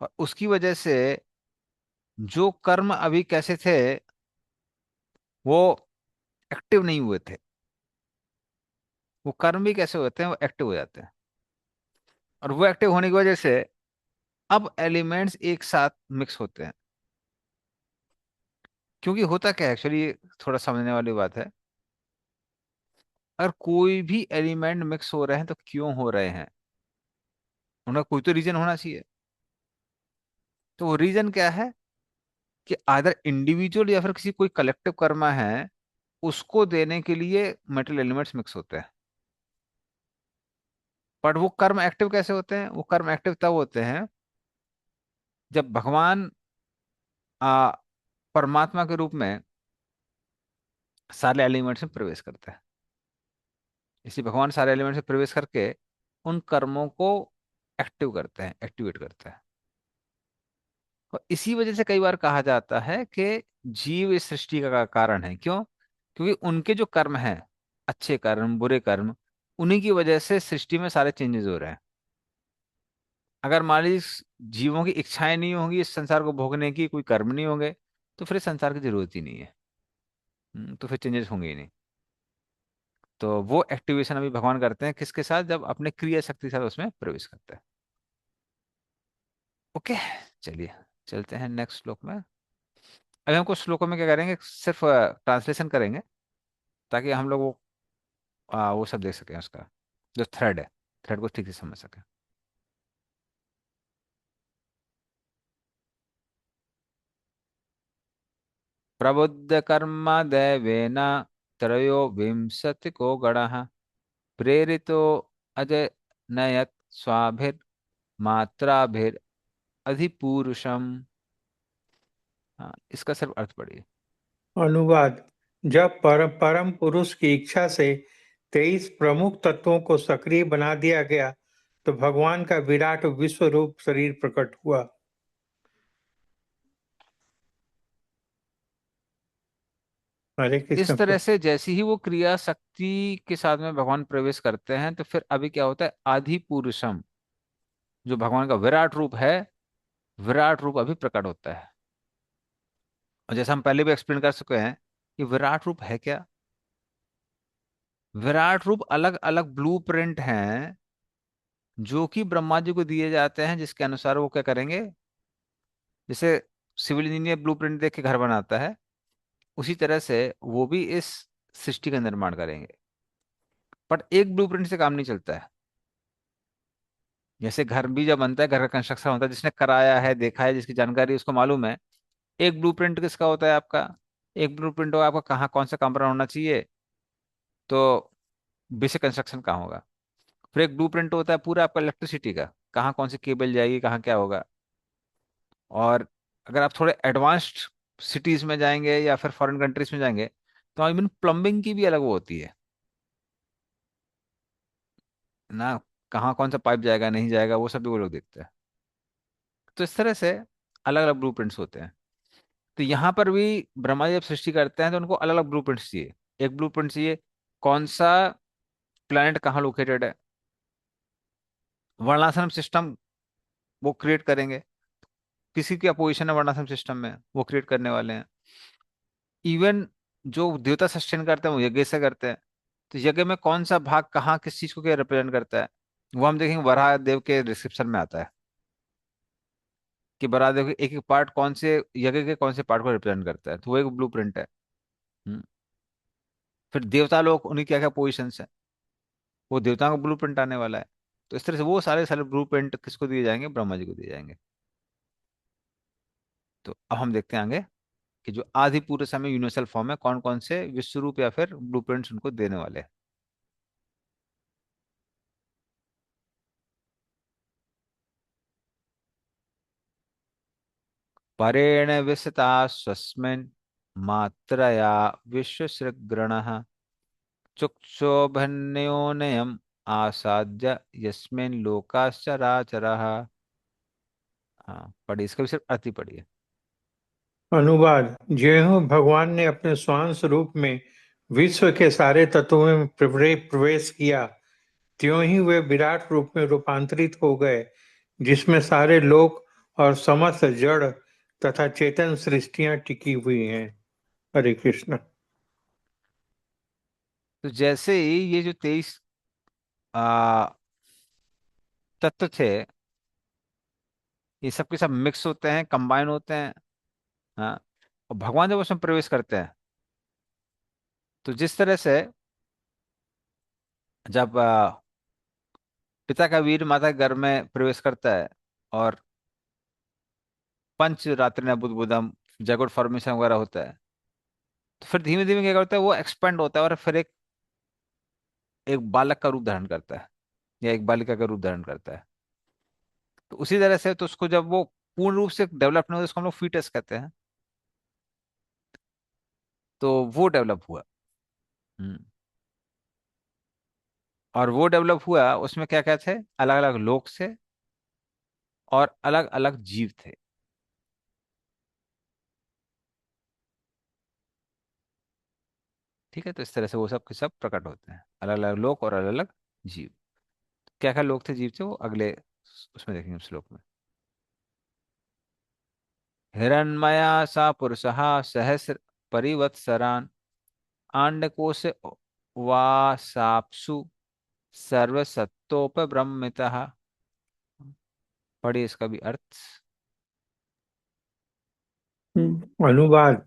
और उसकी वजह से जो कर्म अभी कैसे थे वो एक्टिव नहीं हुए थे, वो कर्म भी कैसे होते हैं, वो एक्टिव हो जाते हैं। और वो एक्टिव होने की वजह से अब एलिमेंट्स एक साथ मिक्स होते हैं। क्योंकि होता क्या है एक्चुअली, थोड़ा समझने वाली बात है। अगर कोई भी एलिमेंट मिक्स हो रहे हैं तो क्यों हो रहे हैं, उनका कोई तो रीजन होना चाहिए। तो वो रीजन क्या है कि आदर इंडिविजुअल या फिर किसी कोई कलेक्टिव कर्मा है, उसको देने के लिए मेटल एलिमेंट्स मिक्स होते हैं। बट वो कर्म एक्टिव कैसे होते हैं? वो कर्म एक्टिव तब होते हैं जब भगवान आ, परमात्मा के रूप में सारे एलिमेंट्स में प्रवेश करते हैं। इसलिए भगवान सारे एलिमेंट्स में प्रवेश करके उन कर्मों को एक्टिव करते हैं, एक्टिवेट करते हैं। और इसी वजह से कई बार कहा जाता है कि जीव इस सृष्टि का कारण है। क्यों? क्योंकि उनके जो कर्म हैं, अच्छे कर्म बुरे कर्म, उन्हीं की वजह से सृष्टि में सारे चेंजेस हो रहे हैं। अगर मान लीजिए जीवों की इच्छाएं नहीं होंगी, इस संसार को भोगने की, कोई कर्म नहीं होंगे, तो फिर इस संसार की जरूरत ही नहीं है। तो फिर चेंजेस होंगे ही नहीं। तो वो एक्टिवेशन अभी भगवान करते हैं किसके साथ? जब अपने क्रिया शक्ति के साथ उसमें प्रवेश करते हैं। ओके, चलिए चलते हैं नेक्स्ट श्लोक में। अभी हम कुछ श्लोकों में क्या करेंगे, सिर्फ ट्रांसलेशन करेंगे ताकि हम लोग वो सब देख सकें, उसका जो थ्रेड है, थ्रेड को ठीक से समझ सकें। प्रबुद्ध कर्म दैवेन त्रयो विंशतिको गणः प्रेरितो अजनयत स्वाभिर्मात्राभिर अधिपूरुषम। हाँ, इसका सिर्फ अर्थ पढ़िए। अनुवाद। जब परम पुरुष की इच्छा से 23 प्रमुख तत्वों को सक्रिय बना दिया गया तो भगवान का विराट विश्व रूप शरीर प्रकट हुआ। हरे इस कृष्ण तरह प्रभु। से जैसी ही वो क्रिया शक्ति के साथ में भगवान प्रवेश करते हैं, तो फिर अभी क्या होता है, आदि पुरुषम, जो भगवान का विराट रूप है, विराट रूप अभी प्रकट होता है। और जैसा हम पहले भी एक्सप्लेन कर चुके हैं कि विराट रूप है क्या। विराट रूप अलग अलग ब्लूप्रिंट हैं जो कि ब्रह्मा जी को दिए जाते हैं, जिसके अनुसार वो क्या करेंगे। जैसे सिविल इंजीनियर ब्लूप्रिंट देख के घर बनाता है, उसी तरह से वो भी इस सृष्टि का निर्माण करेंगे। बट एक ब्लूप्रिंट से काम नहीं चलता है। जैसे घर भी जब बनता है, घर का कंस्ट्रक्शन होता है, जिसने कराया है, देखा है, जिसकी जानकारी है, उसको मालूम है। एक ब्लूप्रिंट किसका होता है आपका? एक ब्लूप्रिंट होगा आपका कहाँ कौन सा कमरा होना चाहिए, तो बेसिक कंस्ट्रक्शन कहाँ होगा। फिर एक ब्लूप्रिंट होता है पूरा आपका इलेक्ट्रिसिटी का, कहाँ कौन सी केबल जाएगी, कहाँ क्या होगा। और अगर आप थोड़े एडवांस्ड सिटीज में जाएंगे या फिर फॉरेन कंट्रीज में जाएंगे, तो इवन प्लम्बिंग की भी अलग वो होती है ना, कहाँ कौन सा पाइप जाएगा नहीं जाएगा, वो सब भी वो लोग देखते हैं। तो इस तरह से अलग अलग ब्लूप्रिंट्स होते हैं। तो यहाँ पर भी ब्रह्मा जी जब सृष्टि करते हैं तो उनको अलग अलग ब्लूप्रिंट्स चाहिए। एक ब्लूप्रिंट चाहिए कौन सा प्लैनेट कहाँ लोकेटेड है, वर्णाश्रम सिस्टम वो क्रिएट करेंगे, किसी की अपोजिशन है वर्णाश्रम सिस्टम में वो क्रिएट करने वाले हैं। इवन जो देवता सस्टेन करते हैं वो यज्ञ से करते हैं, तो यज्ञ में कौन सा भाग कहाँ किस चीज को क्या रिप्रेजेंट करता है, वो हम देखेंगे वराह देव के डिस्क्रिप्शन में आता है कि वराह देव के एक एक पार्ट कौन से यज्ञ के कौन से पार्ट को रिप्रेजेंट करता है, तो वो एक ब्लू प्रिंट है। हम्म। फिर देवता लोग उन्हीं क्या क्या पोजिशन है, वो देवताओं का ब्लू प्रिंट आने वाला है। तो इस तरह से वो सारे सारे ब्लू प्रिंट किसको दिए जाएंगे, ब्रह्मा जी को दिए जाएंगे। तो अब हम देखते हैं आगे कि जो आदि पूरे समय यूनिवर्सल फॉर्म है कौन कौन से विश्व रूप या फिर ब्लू प्रिंट्स उनको देने वाले हैं। परेण विसता स्वस्मिन् मात्रया विश्वसृग्रणः चुक्षोभन्योनयम् आसाद्य यस्मिन् लोकाश्चराचरः। हाँ पढ़िए, इसका भी सिर्फ अर्थ ही पढ़िए। अनुवाद। ज्यों भगवान ने अपने स्वांश रूप में विश्व के सारे तत्वों में प्रवेश किया, त्यों ही वे विराट रूप में रूपांतरित हो गए, जिसमें सारे लोक और समस्त जड़ तथा चेतन सृष्टियां टिकी हुई हैं। हरे कृष्ण। तो जैसे ही ये जो 23 आ तत्व थे, ये सब के सब मिक्स होते हैं, कंबाइन होते हैं। हाँ, और भगवान जब उसमें प्रवेश करते हैं, तो जिस तरह से जब पिता का वीर माता के गर्भ में प्रवेश करता है और पंच रात्रि बुदबुदम जगुड फॉर्मेशन वगैरह होता है, तो फिर धीमे धीमे क्या करता है, वो एक्सपेंड होता है और फिर एक बालक का रूप धारण करता है या एक बालिका का रूप धारण करता है। तो उसी तरह से तो उसको जब वो पूर्ण रूप से डेवलप नहीं होता, उसको हम लोग फीटस कहते हैं। तो वो डेवलप हुआ। हम्म। और वो डेवलप हुआ, उसमें क्या क्या थे, अलग अलग लोक से और अलग अलग जीव थे। ठीक है, तो इस तरह से वो सब के सब प्रकट होते हैं, अलग अलग लोक और अलग अलग जीव। क्या क्या लोग थे, जीव थे, वो अगले उसमें देखेंगे श्लोक में। हिरण्मया सा पुरुषः सहस्र परिवत्सरान् आंडकोश वासाप्सु सर्वसत्तोपब्रह्मितः। पढ़िए इसका भी अर्थ। अनुवाद।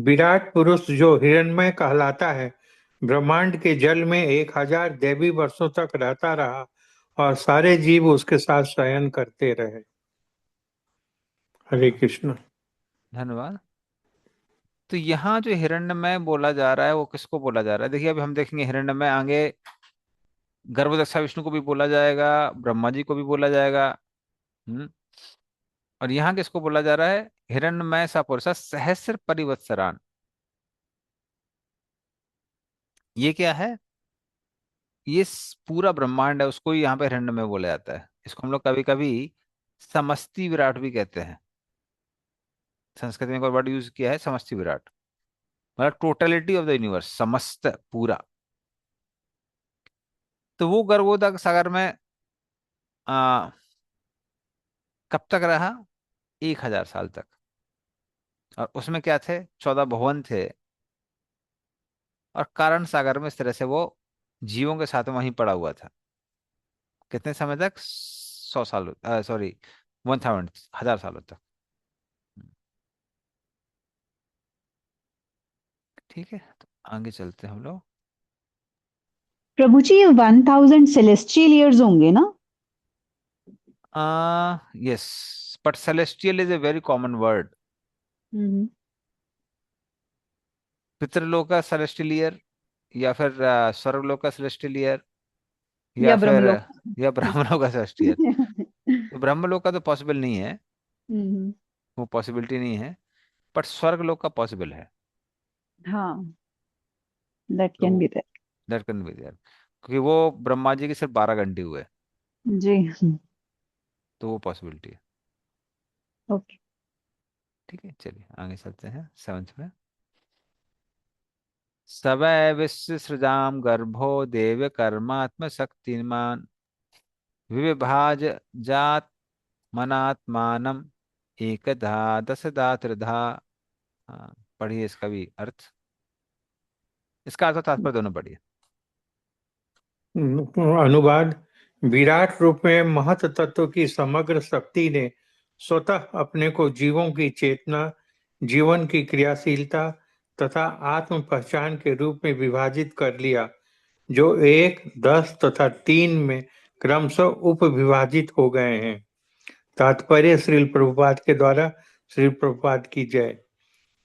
विराट पुरुष जो हिरण्मय कहलाता है, ब्रह्मांड के जल में 1000 दैवी वर्षों तक रहता रहा और सारे जीव उसके साथ शयन करते रहे। हरे कृष्ण। धन्यवाद। तो यहाँ जो हिरण्यमय बोला जा रहा है वो किसको बोला जा रहा है, देखिए अभी हम देखेंगे हिरण्यमय आगे गर्भदक्षा विष्णु को भी बोला जाएगा, ब्रह्मा जी को भी बोला जाएगा। हम्म। और यहाँ किसको बोला जा रहा है, हिरण्यमय सा पुरुष सहस्र परिवत्सरान। ये क्या है, ये पूरा ब्रह्मांड है, उसको ही यहाँ पे हिरण्यमय बोला जाता है। इसको हम लोग कभी कभी समष्टि विराट भी कहते हैं। संस्कृत में एक और वर्ड यूज किया है, समष्टि विराट, मतलब टोटलिटी ऑफ द यूनिवर्स, समस्त पूरा। तो वो गर्भोदक सागर में आ, कब तक रहा, 1000 साल तक। और उसमें क्या थे, 14 भुवन थे। और कारण सागर में इस तरह से वो जीवों के साथ वहीं पड़ा हुआ था। कितने समय तक, 100 साल, सॉरी 1000, 1000 सालों तक। ठीक है, तो आगे चलते हैं हम लोग। प्रभु जी, ये 1000 सेलेस्टियल ईयर्स होंगे ना? Yes, but celestial is a very common word. Hmm. पितृलोक का सेलेस्टियल ईयर, या फिर स्वर्गलोक का सेलेस्टियल ईयर, या या फिर ब्रह्मलोक। या ब्रह्मलोक का सेलेस्टियल. तो ब्रह्मलोक का तो पॉसिबल नहीं है, हम्म। वो पॉसिबिलिटी नहीं है. बट स्वर्गलोक का पॉसिबल है. हाँ, दैट कैन तो be there. That can be there, क्योंकि वो ब्रह्मा जी के सिर्फ 12 घंटे हुए, जी। तो वो पॉसिबिलिटी है. ओके। ठीक है, चलिए आगे चलते हैं 7th में. सवै विश्व सृजाम गर्भो देव कर्मात्म शक्तिमान विविभाज जात मनात्मानम एकधा दसधा त्रिधा. हाँ, पढ़िए इसका भी अर्थ, इसका अर्थ और तात्पर्य दोनों पढ़िए. अनुवाद। विराट रूप में महत तत्व की समग्र शक्ति ने स्वतः अपने को जीवों की चेतना, जीवन की क्रियाशीलता तथा आत्म पहचान के रूप में विभाजित कर लिया, जो 1, 10 तथा 3 में क्रमशः उप विभाजित हो गए हैं। तात्पर्य श्रील प्रभुपाद के द्वारा। श्रील प्रभुपाद की जय।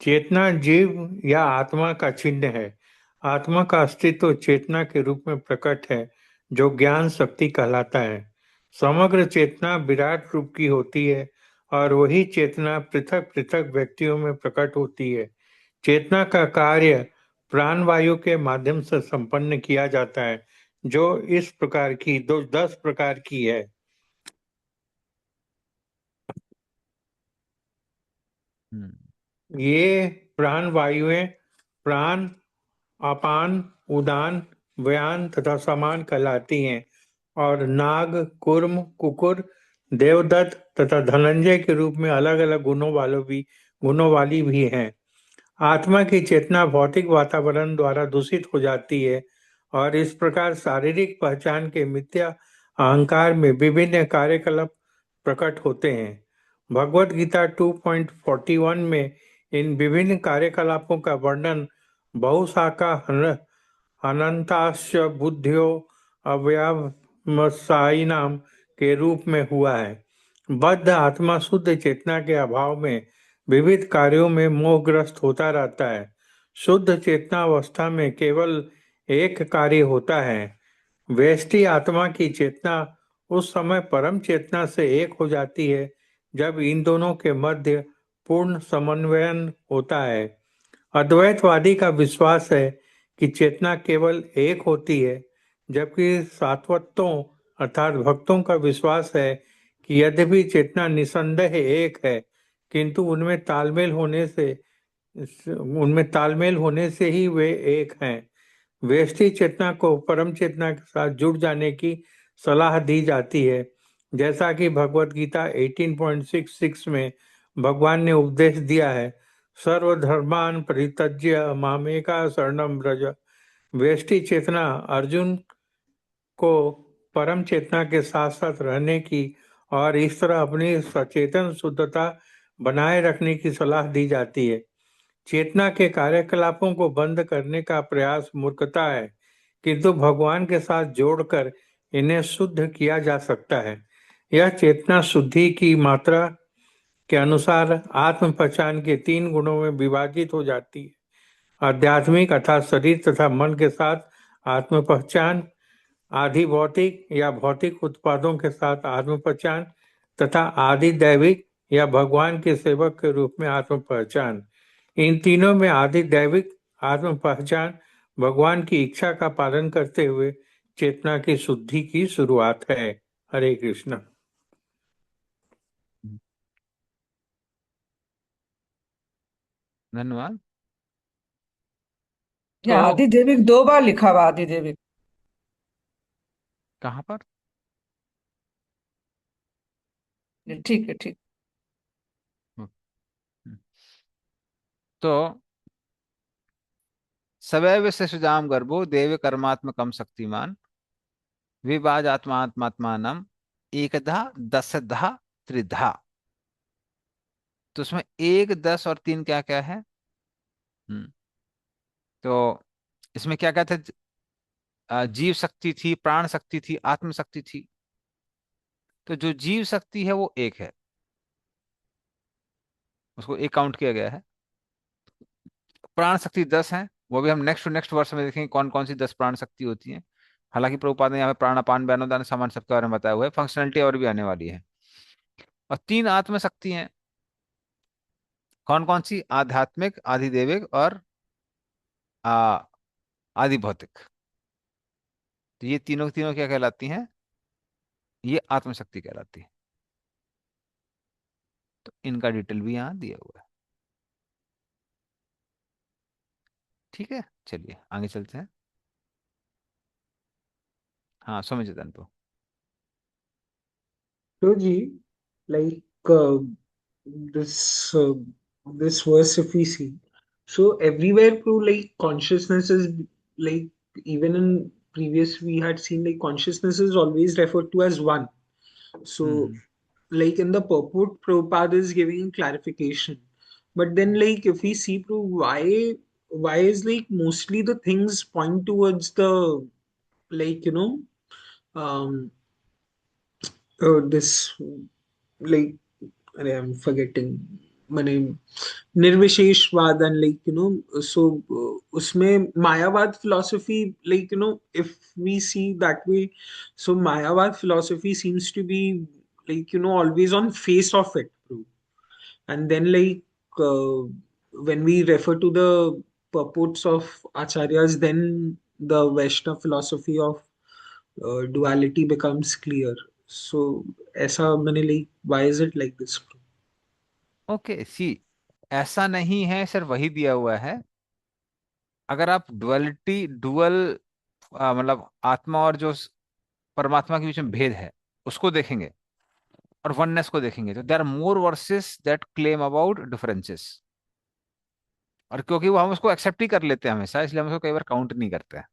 चेतना जीव या आत्मा का चिन्ह है। आत्मा का अस्तित्व चेतना के रूप में प्रकट है, जो ज्ञान शक्ति कहलाता है। समग्र चेतना विराट रूप की होती है और वही चेतना पृथक पृथक व्यक्तियों में प्रकट होती है। चेतना का कार्य प्राणवायु के माध्यम से संपन्न किया जाता है, जो इस प्रकार की 10 प्रकार की है। ये प्राण वायुएं प्राण, अपान, उदान, व्यान तथा समान कहलाती हैं और नाग, कूर्म, कुकुर, देवदत्त तथा धनंजय के रूप में अलग अलग गुणों वाली भी हैं। आत्मा की चेतना भौतिक वातावरण द्वारा दूषित हो जाती है और इस प्रकार शारीरिक पहचान के मिथ्या अहंकार में विभिन्न कार्यकलाप प्रकट होते हैं। भगवत गीता 2.41 में इन विभिन्न कार्यकलापों का वर्णन बहुशाखा अनंताश्च बुद्धियो अव्यवसायिनाम के रूप में हुआ है। बद्ध आत्मा शुद्ध चेतना के अभाव में विविध कार्यों में मोहग्रस्त होता रहता है। शुद्ध चेतना अवस्था में केवल एक कार्य होता है। व्यष्टि आत्मा की चेतना उस समय परम चेतना से एक हो जाती है जब इन दोनों के मध्य पूर्ण समन्वयन होता है। अद्वैतवादी का विश्वास है कि चेतना केवल एक होती है, जबकि सात्वतों अर्थात भक्तों का विश्वास है कि यद्यपि चेतना निसंदेह एक है, किंतु उनमें तालमेल होने से ही वे एक हैं। व्यष्टि चेतना को परम चेतना के साथ जुड़ जाने की सलाह दी जाती है, जैसा कि भगवत गीता 18.66 में भगवान ने उपदेश दिया है, सर्वधर्मान परित्यज्य मामेका शरणम व्रज। व्यष्टि चेतना अर्जुन को परम चेतना के साथ साथ रहने की और इस तरह अपनी सचेतन शुद्धता बनाए रखने की सलाह दी जाती है। चेतना के कार्यकलापों को बंद करने का प्रयास मूर्खता है, किंतु भगवान के साथ जोड़कर इन्हें शुद्ध किया जा सकता है। यह चेतना शुद्धि की मात्रा के अनुसार आत्म पहचान के 3 गुणों में विभाजित हो जाती है। आध्यात्मिक अर्थात शरीर तथा मन के साथ आत्म पहचान, आधि भौतिक या भौतिक उत्पादों के साथ आत्म पहचान तथा आदि दैविक या भगवान के सेवक के रूप में आत्म पहचान। इन तीनों में आदि दैविक आत्म पहचान भगवान की इच्छा का पालन करते हुए चेतना की शुद्धि की शुरुआत है। हरे कृष्ण। धन्यवाद. यहाँ तो आदिदेविक 2 बार लिखा हुआ आदिदेविक। कहाँ पर? ठीक है, ठीक। हम्म. तो सवैव सृजाम गर्भो देव कर्मात्मकम शक्तिमान विभाज आत्मात्मात्मानम एकधा दसधा त्रिधा. तो उसमें 1, 10 और 3 क्या क्या है? हम्म. तो इसमें क्या क्या था? जीव शक्ति थी, प्राण शक्ति थी, आत्म शक्ति थी। तो जो जीव शक्ति है वो एक है, उसको एक काउंट किया गया है। प्राण शक्ति 10 है, वो भी हम नेक्स्ट टू नेक्स्ट वर्ष में देखेंगे कौन कौन सी 10 प्राण शक्ति होती हैं। हालांकि प्रभुपाद ने यहाँ पे प्राण अपान व्यान उदान समान सबके बारे में बताया हुआ है, फंक्शनलिटी और भी आने वाली है। और 3 आत्म शक्ति हैं, कौन कौन सी? आध्यात्मिक, आधिदैविक और आ, आदि भौतिक। तो ये तीनों तीनों क्या कहलाती हैं? ये आत्मशक्ति कहलाती है। तो इनका डिटेल भी यहाँ दिया हुआ है। ठीक है, चलिए आगे चलते हैं। हाँ, स्वामी Chidambaram. So, Ji, like this this verse, if we see, so everywhere through like consciousness is like even in previous we had seen like consciousness is always referred to as one. So hmm. like in the purport, Prabhupada is giving clarification. But then like if we see through why is like mostly the things point towards the like um this like I'm forgetting my name Nirvisheshwad and like so usme Mayavad philosophy like if we see that way so Mayavad philosophy seems to be like always on face of it bro. And then like when we refer to the purports of acharyas then the Vaishnava philosophy of duality becomes clear. So ऐसा मैंने like why is it like this? Okay, see, ऐसा नहीं है, सिर्फ वही दिया हुआ है। अगर आप डुअलिटी, डुअल मतलब आत्मा और जो परमात्मा के बीच में भेद है उसको देखेंगे और वननेस को देखेंगे, तो there are more verses that claim about differences. और क्योंकि वो हम उसको एक्सेप्ट ही कर लेते हैं हमेशा, इसलिए हम उसको कई बार काउंट नहीं करते हैं।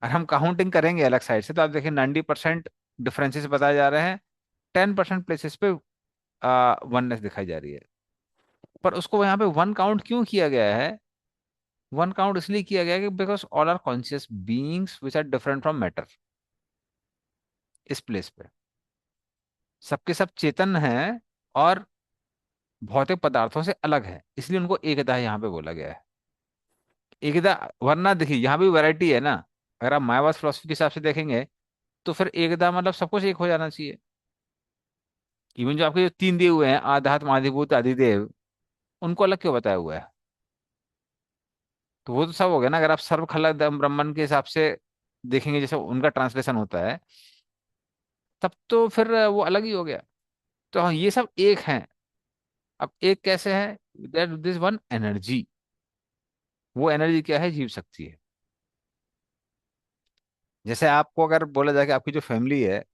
और हम काउंटिंग करेंगे अलग साइड से तो आप देखिए 90% डिफरेंसेस बताए जा रहे हैं, 10% प्लेसेस पे वननेस दिखाई जा रही है। पर उसको यहाँ पे वन काउंट क्यों किया गया है? वन काउंट इसलिए किया गया है कि because all are conscious beings which are different from matter. इस प्लेस पे सबके सब चेतन हैं और भौतिक पदार्थों से अलग है, इसलिए उनको एकता यहाँ पे बोला गया है। एकता, वरना देखिए यहाँ भी वैरायटी है ना। अगर आप मायावाद फिलोसफी के हिसाब से देखेंगे तो फिर एकता मतलब सब कुछ एक हो जाना चाहिए। इवन जो आपके जो 3 दिए हुए हैं, आध्यात्म, आदिभूत, आदिदेव, उनको अलग क्यों बताया हुआ है? तो वो तो सब हो गया ना। अगर आप सर्व खलक ब्रह्मन के हिसाब से देखेंगे, जैसे उनका ट्रांसलेशन होता है, तब तो फिर वो अलग ही हो गया। तो हाँ, ये सब एक हैं। अब एक कैसे है? That this one energy. वो एनर्जी क्या है? जीव शक्ति है। जैसे आपको अगर बोला जाए कि आपकी जो फैमिली है,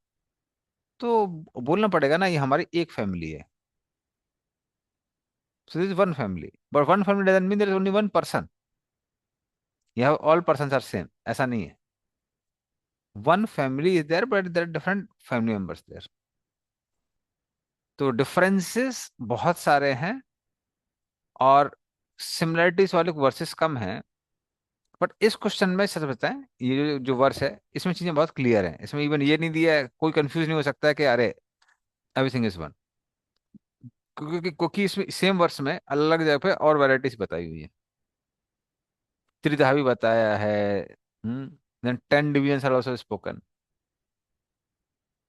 तो बोलना पड़ेगा ना ये हमारी एक फैमिली है। So this one family, but one family doesn't mean there is only one person. यह ऑल पर्सन आर सेम, ऐसा नहीं है। One family is there but there different family members there. तो डिफरेंसेस बहुत सारे हैं और सिमिलरिटीज वाले वर्सेस कम हैं। बट इस क्वेश्चन में सच बताएं, ये जो वर्स है इसमें चीजें बहुत क्लियर हैं। इसमें इवन ये नहीं दिया है, कोई कंफ्यूज नहीं हो सकता है कि अरे एवरीथिंग इज वन। क्योंकि इसमें सेम वर्स में अलग अलग जगह पे और वैरायटीज बताई हुई है। त्रिधा भी बताया है। Then 10 divisions are also spoken.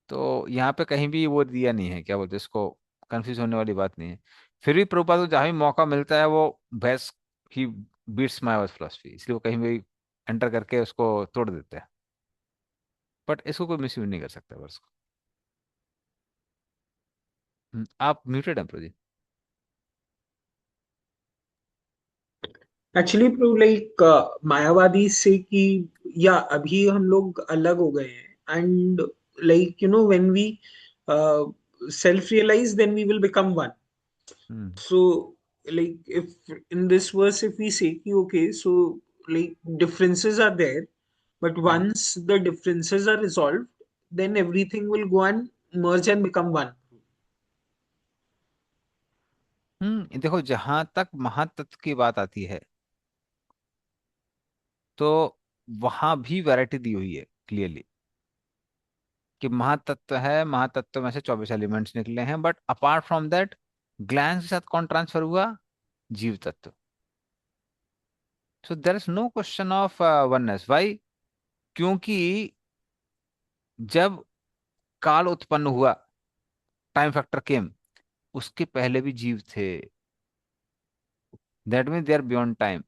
तो यहाँ पे कहीं भी वो दिया नहीं है, क्या बोलते हैं इसको, कंफ्यूज होने वाली बात नहीं है। फिर भी प्रभुपाद को जहाँ भी मौका मिलता है वो भैंस ही बीट्स माय फिलोसफी, इसलिए वो कहीं भी एंटर करके उसको तोड़ देते हैं। बट इसको कोई मिसयूज नहीं कर सकता वर्स को। आप म्यूटेड हैं प्रदीप। एक्चुअली प्रो लाइक मायावादी से कि या अभी हम लोग अलग हो गए हैं and like when we self realize then we will become one. Hmm. So like if in this verse if we say कि okay so like differences are there but hmm. once the differences are resolved then everything will go and merge and become one. देखो, जहां तक महातत्व की बात आती है, तो वहां भी वैरायटी दी हुई है क्लियरली कि महातत्व है, महातत्व में से 24 एलिमेंट्स निकले हैं, but apart from that gland के साथ कौन ट्रांसफर हुआ? जीव तत्व। So there is no question of oneness. Why? क्योंकि जब काल उत्पन्न हुआ, टाइम फैक्टर केम, उसके पहले भी जीव थे। That mean they are beyond time.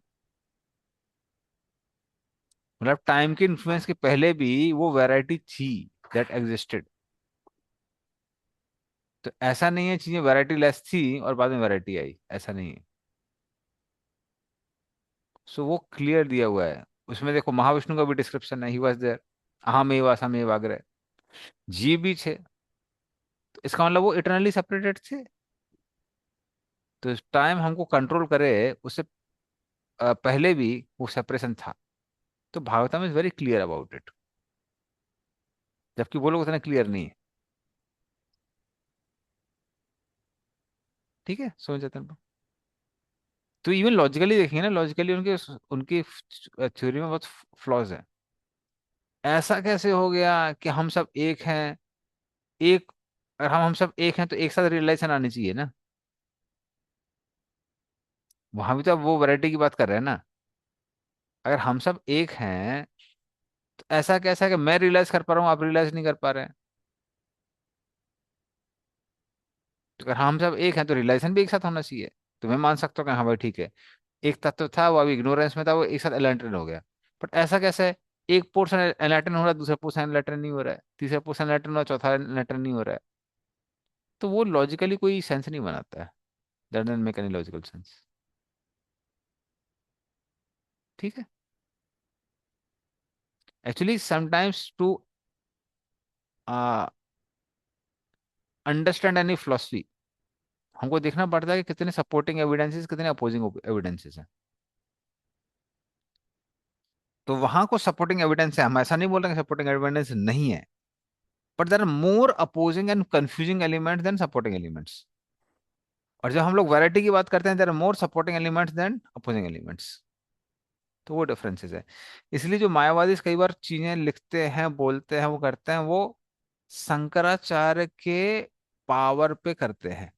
मतलब टाइम के इन्फ्लुएंस के पहले भी वो वैरायटी थी, दैट एग्जिस्टेड। तो ऐसा नहीं है चीजें वैरायटी लेस थी और बाद में वैरायटी आई, ऐसा नहीं है। सो वो क्लियर दिया हुआ है उसमें। देखो महाविष्णु का भी डिस्क्रिप्शन है, ही वाज देयर, अहम एव असम एव अग्रे। जीव भी थे, तो इसका मतलब वो इटरनली सेपरेटेड थे। तो टाइम हमको कंट्रोल करे उससे पहले भी वो सेपरेशन था। तो Bhagavatam is very clear about it, जबकि वो लोग उतने क्लियर नहीं है। ठीक है, समझ जाते हैं। तो इवन लॉजिकली देखेंगे ना, लॉजिकली उनके उनकी थ्योरी में बहुत फ्लॉज है। ऐसा कैसे हो गया कि हम सब एक हैं? एक, अगर हम सब एक हैं तो एक साथ रियलाइजेशन आनी चाहिए ना। वहां भी तो अब वो वैरायटी की बात कर रहे हैं ना। अगर हम सब एक हैं तो ऐसा कैसा है कि मैं रियलाइज कर पा रहा हूँ, आप रियलाइज नहीं कर पा रहे हैं? तो अगर हम सब एक हैं तो रियलाइजेशन भी एक साथ होना चाहिए। तो मैं मान सकता हूँ कि हाँ भाई ठीक है, एक तत्व था वो अभी इग्नोरेंस में था, वो एक साथ एनलाइटन हो गया। बट ऐसा कैसे है? एक पोर्शन एनलाइटन हो रहा है, दूसरा पोर्शन एनलाइटन नहीं हो रहा है, तीसरा पोर्शन एनलाइटन हो रहा है, चौथा एनलाइटन नहीं हो रहा है। तो वो लॉजिकली कोई सेंस नहीं बनाता है। That doesn't make any logical sense. ठीक है। Actually sometimes to understand any philosophy हमको देखना पड़ता है कि कितने सपोर्टिंग एविडेंसेस, कितने अपोजिंग एविडेंसेस हैं। तो वहां को सपोर्टिंग एविडेंस है, हम ऐसा नहीं बोल रहे कि सपोर्टिंग एविडेंस नहीं है, but there are more opposing and confusing elements than supporting elements. और जब हम लोग वैरायटी की बात करते हैं, there are more supporting elements than opposing elements. तो वो डिफरेंसेस है। इसलिए जो मायावादी कई बार चीजें लिखते हैं, बोलते हैं, वो करते हैं, वो शंकराचार्य के पावर पे करते हैं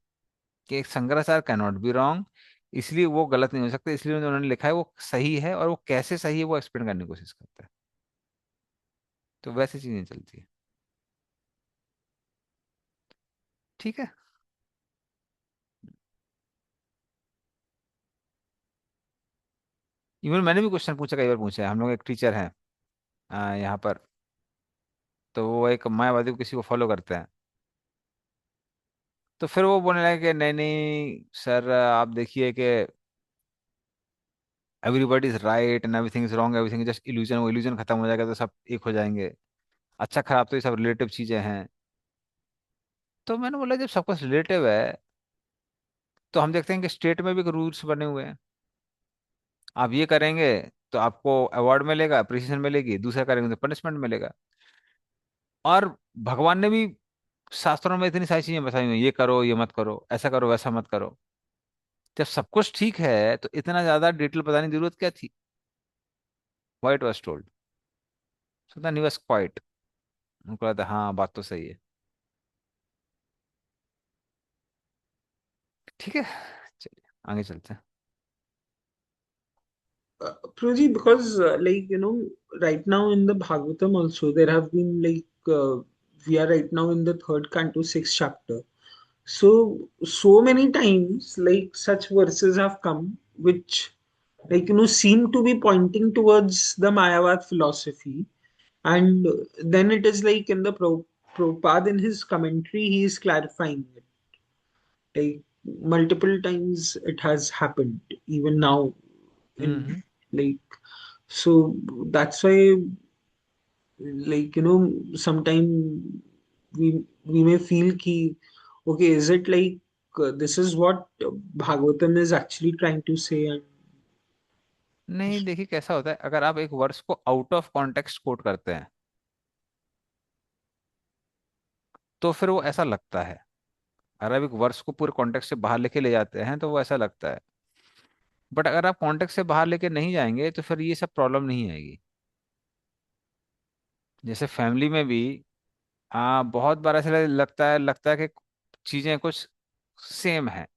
कि एक Shankaracharya can not be wrong, इसलिए वो गलत नहीं हो सकते, इसलिए उन्होंने लिखा है वो सही है, और वो कैसे सही है वो एक्सप्लेन करने की कोशिश करते हैं। तो वैसी चीजें चलती है। ठीक है। इवन मैंने भी क्वेश्चन पूछा, कई बार पूछा है। हम लोग एक टीचर हैं यहाँ पर, तो वो एक मायावादी को किसी को फॉलो करते हैं। तो फिर वो बोलने लगे कि नहीं नहीं सर, आप देखिए कि everybody is right and everything is wrong, everything just illusion, वो इल्यूजन खत्म हो जाएगा तो सब एक हो जाएंगे। अच्छा खराब तो ये सब रिलेटिव चीजें हैं। तो मैंने बोला जब सब कुछ रिलेटिव है तो हम देखते हैं कि स्टेट में भी रूल्स बने हुए हैं। आप ये करेंगे तो आपको अवार्ड मिलेगा, अप्रिसिएशन मिलेगी, दूसरा करेंगे तो पनिशमेंट मिलेगा। और भगवान ने भी शास्त्रों में इतनी सारी चीजें बताई हुई हैं, ये करो ये मत करो, ऐसा करो वैसा मत करो। जब सब कुछ ठीक है तो इतना ज्यादा डिटेल बताने की जरूरत क्या थी? Why it was told. So then he was quiet. उनको लगा था हाँ बात तो सही है। ठीक है, चलिए आगे चलते हैं। Prabhuji, because right now in the Bhagavatam also there have been we are right now in the third canto, sixth chapter. So many times such verses have come which seem to be pointing towards the Mayavad philosophy, and then it is like in the Prabhupada in his commentary he is clarifying it. Like multiple times it has happened even now in hmm. like so that's why sometime we may feel ki okay, is it this is what Bhagavatam is actually trying to say, and नहीं देखिए कैसा होता है, अगर आप एक verse को out of context coat करते हैं तो फिर वो ऐसा लगता है। अगर आप एक वर्स को पूरे कॉन्टेक्स्ट से बाहर लेके ले जाते हैं तो वो ऐसा लगता है। बट अगर आप कॉन्टेक्स्ट से बाहर लेके नहीं जाएंगे तो फिर ये सब प्रॉब्लम नहीं आएगी। जैसे फैमिली में भी बहुत बार ऐसा लगता है कि चीजें कुछ सेम है।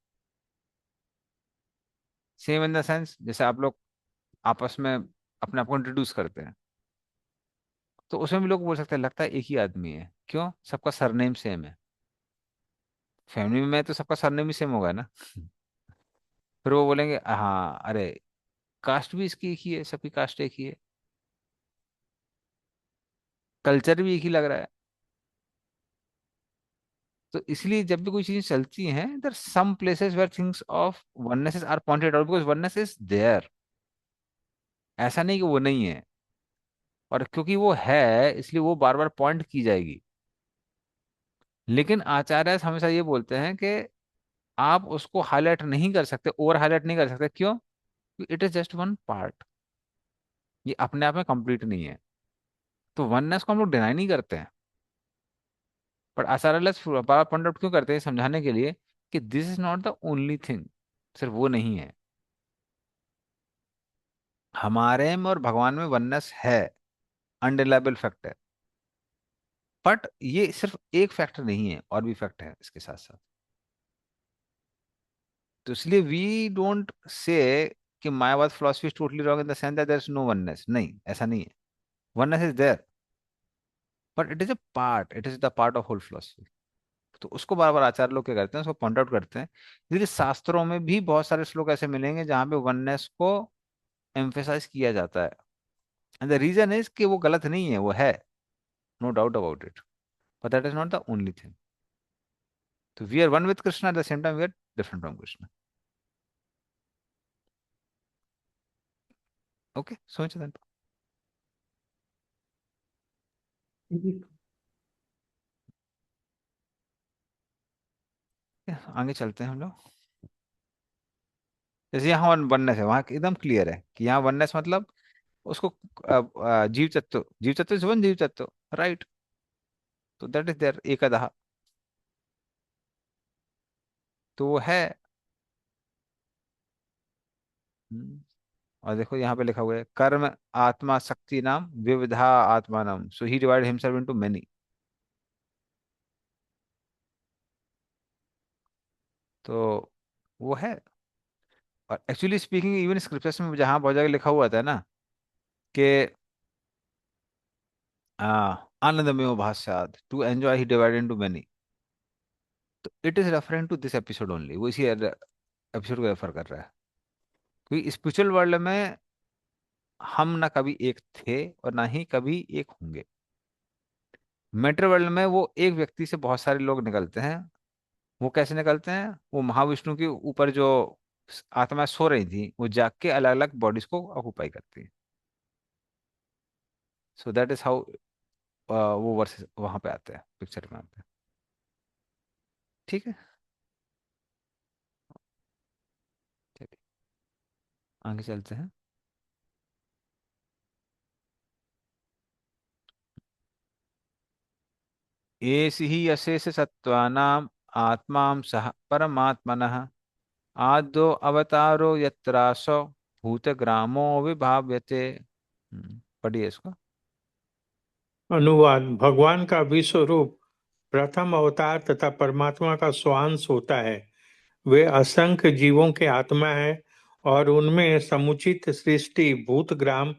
सेम इन द सेंस, जैसे आप लोग आपस में अपने आप को इंट्रोड्यूस करते हैं, तो उसमें भी लोग बोल सकते हैं लगता है एक ही आदमी है। क्यों? सबका सरनेम सेम है। फैमिली में तो सबका सरनेम ही सेम होगा ना। फिर वो बोलेंगे हाँ अरे, कास्ट भी इसकी एक ही है, सबकी कास्ट एक ही है, कल्चर भी एक ही लग रहा है। तो इसलिए जब भी कोई चीजें चलती हैं, there some places where things of oneness are pointed out, because oneness is there. ऐसा नहीं कि वो नहीं है, और क्योंकि वो है इसलिए वो बार बार पॉइंट की जाएगी। लेकिन आचार्य हमेशा ये बोलते हैं कि आप उसको हाईलाइट नहीं कर सकते, ओवर हाईलाइट नहीं कर सकते। क्यों? It is just one part, ये अपने आप में कंप्लीट नहीं है। तो वननेस को हम लोग डिनाई नहीं करते हैं, पर आचार्य बार पॉइंट आउट क्यों करते हैं? समझाने के लिए कि this is not the only thing, सिर्फ वो नहीं है। हमारे में और भगवान में वननेस है, अनडिनाइबल फैक्ट है। बट ये सिर्फ एक फैक्टर नहीं है, और भी फैक्ट है इसके साथ साथ। तो इसलिए वी डोंट से कि Mayavad philosophy is totally wrong in the sense that there is no oneness. नहीं, ऐसा नहीं है। Oneness is there, but it is a part, it is the part of whole philosophy. तो उसको बार बार आचार्य लोग क्या करते हैं, उसको पॉइंट आउट करते हैं। इसलिए शास्त्रों में भी बहुत सारे श्लोक ऐसे मिलेंगे जहां पे वननेस को एम्फेसाइज किया जाता है। एंड द रीजन इज कि वो गलत नहीं है, वो है, no doubt about it, but that is not the only thing. तो we are one with Krishna, at the same time we are different from Krishna. Okay, सोच दें। आगे चलते हैं हम लोग। जैसे यहाँ वननेस है, वहां एकदम क्लियर है कि यहाँ वननेस मतलब उसको जीव तत्व इज वन जीव तत्व, राइट? तो दैट इज देयर एकदहा, तो वो है। हम्म, और देखो यहाँ पे लिखा हुआ है कर्म आत्मा शक्ति नाम विविधा आत्मानम, सो ही डिवाइड हिमसेल्फ इनटू मेनी। तो वो है। और एक्चुअली स्पीकिंग इवन स्क्रिप्चर्स में जहाँ बहुत जगह लिखा हुआ था ना कि आनंदमयो भाष्यात to enjoy he divide into many, तो it is referring to this episode only. वो इसी एपिसोड को रेफर कर रहा है। क्योंकि स्पिरिचुअल वर्ल्ड में हम ना कभी एक थे और ना ही कभी एक होंगे। मेटर वर्ल्ड में वो एक व्यक्ति से बहुत सारे लोग निकलते हैं। वो कैसे निकलते हैं? वो महाविष्णु के ऊपर जो आत्मा सो रही थी, वो जाग के अलग अलग बॉडीज को ऑक्युपाई करती है। सो दैट इज हाउ वो वर्सेस वहां पे आते हैं, पिक्चर में आते हैं। ठीक है, चलिए आगे चलते हैं। एसी ही अशेष सत्वानाम आत्मा सह परमात्मनः आदो अवतारो यत्रासो भूतग्रामो विभाव्यते। पढ़िए इसको। अनुवाद। भगवान का विश्व रूप प्रथम अवतार तथा परमात्मा का स्वांश होता है। वे असंख्य जीवों के आत्मा है और उनमें समुचित सृष्टि भूतग्राम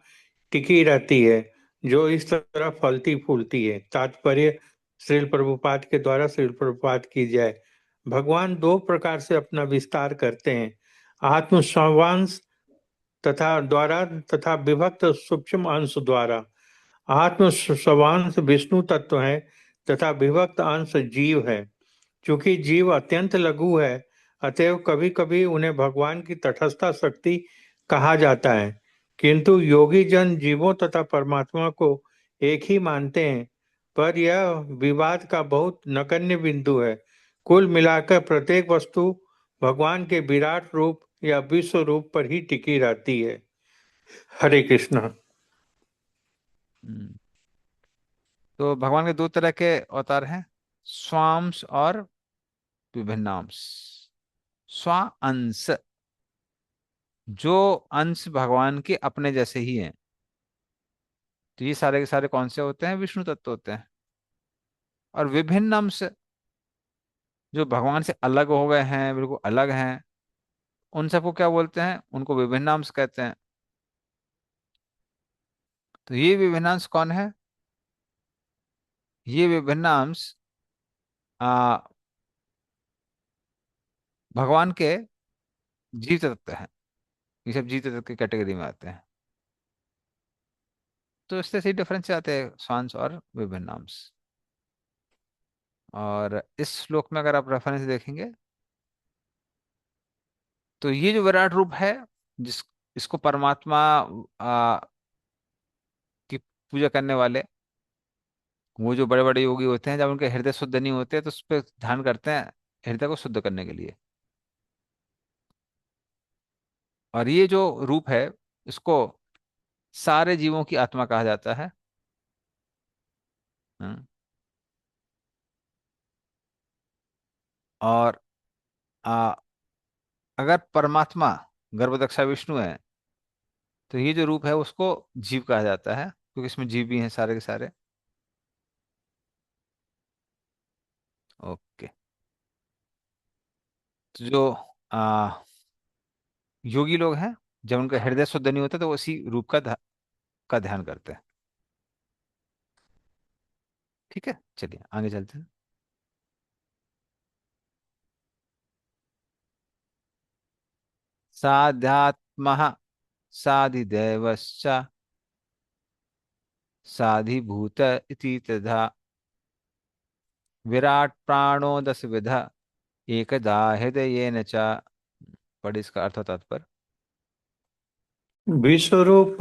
टिकी रहती है, जो इस तरह फलती फूलती है। तात्पर्य श्रील प्रभुपाद के द्वारा श्रील प्रभुपाद की जाए। भगवान दो प्रकार से अपना विस्तार करते हैं, आत्म स्वांश तथा विभक्त सूक्ष्म अंश द्वारा। आत्म स्वांश विष्णु तत्व है तथा विभक्त अंश जीव है। चूंकि जीव अत्यंत लघु है, अतएव कभी कभी उन्हें भगवान की तटस्थ शक्ति कहा जाता है। किंतु योगी जन जीवों तथा परमात्मा को एक ही मानते हैं, पर यह विवाद का बहुत नगण्य बिंदु है। कुल मिलाकर प्रत्येक वस्तु भगवान के विराट रूप या विश्व रूप पर ही टिकी रहती है। हरे कृष्ण। हम्म, तो भगवान के दो तरह के अवतार हैं, स्वांश और विभिन्नांश। स्वांश, जो अंश भगवान के अपने जैसे ही हैं, तो ये सारे के सारे कौन से होते हैं? विष्णु तत्व होते हैं। और विभिन्न अंश जो भगवान से अलग हो गए हैं, बिल्कुल अलग हैं, उन सबको क्या बोलते हैं? उनको विभिन्न अंश कहते हैं। तो ये विभिन्न अंश कौन है? ये विभिन्न अंश आ भगवान के जीव तत्व हैं। ये सब जीव तत्व की कैटेगरी में आते हैं। तो इससे सही डिफरेंस आते हैं स्वांश और विभिन्न अंश। और इस श्लोक में अगर आप रेफरेंस देखेंगे तो ये जो विराट रूप है, जिस इसको परमात्मा आ, की पूजा करने वाले, वो जो बड़े बड़े योगी होते हैं, जब उनके हृदय शुद्ध नहीं होते तो उस पर ध्यान करते हैं हृदय को शुद्ध करने के लिए। और ये जो रूप है, इसको सारे जीवों की आत्मा कहा जाता है। हम्म। और आ, अगर परमात्मा गर्भदक्षा विष्णु है, तो ये जो रूप है उसको जीव कहा जाता है, क्योंकि इसमें जीव भी हैं सारे के सारे। ओके। तो जो आ, योगी लोग हैं, जब उनका हृदय शुद्ध नहीं होता तो वो इसी रूप का ध्यान करते हैं। ठीक है, चलिए आगे चलते हैं। साध्यात्म साधिदेवश्च साधिभूत इति तथा विराट प्राणो दश विधा एकदा हृदयेन च। पढ़ इसका अर्थ और तात्पर्य। विश्वरूप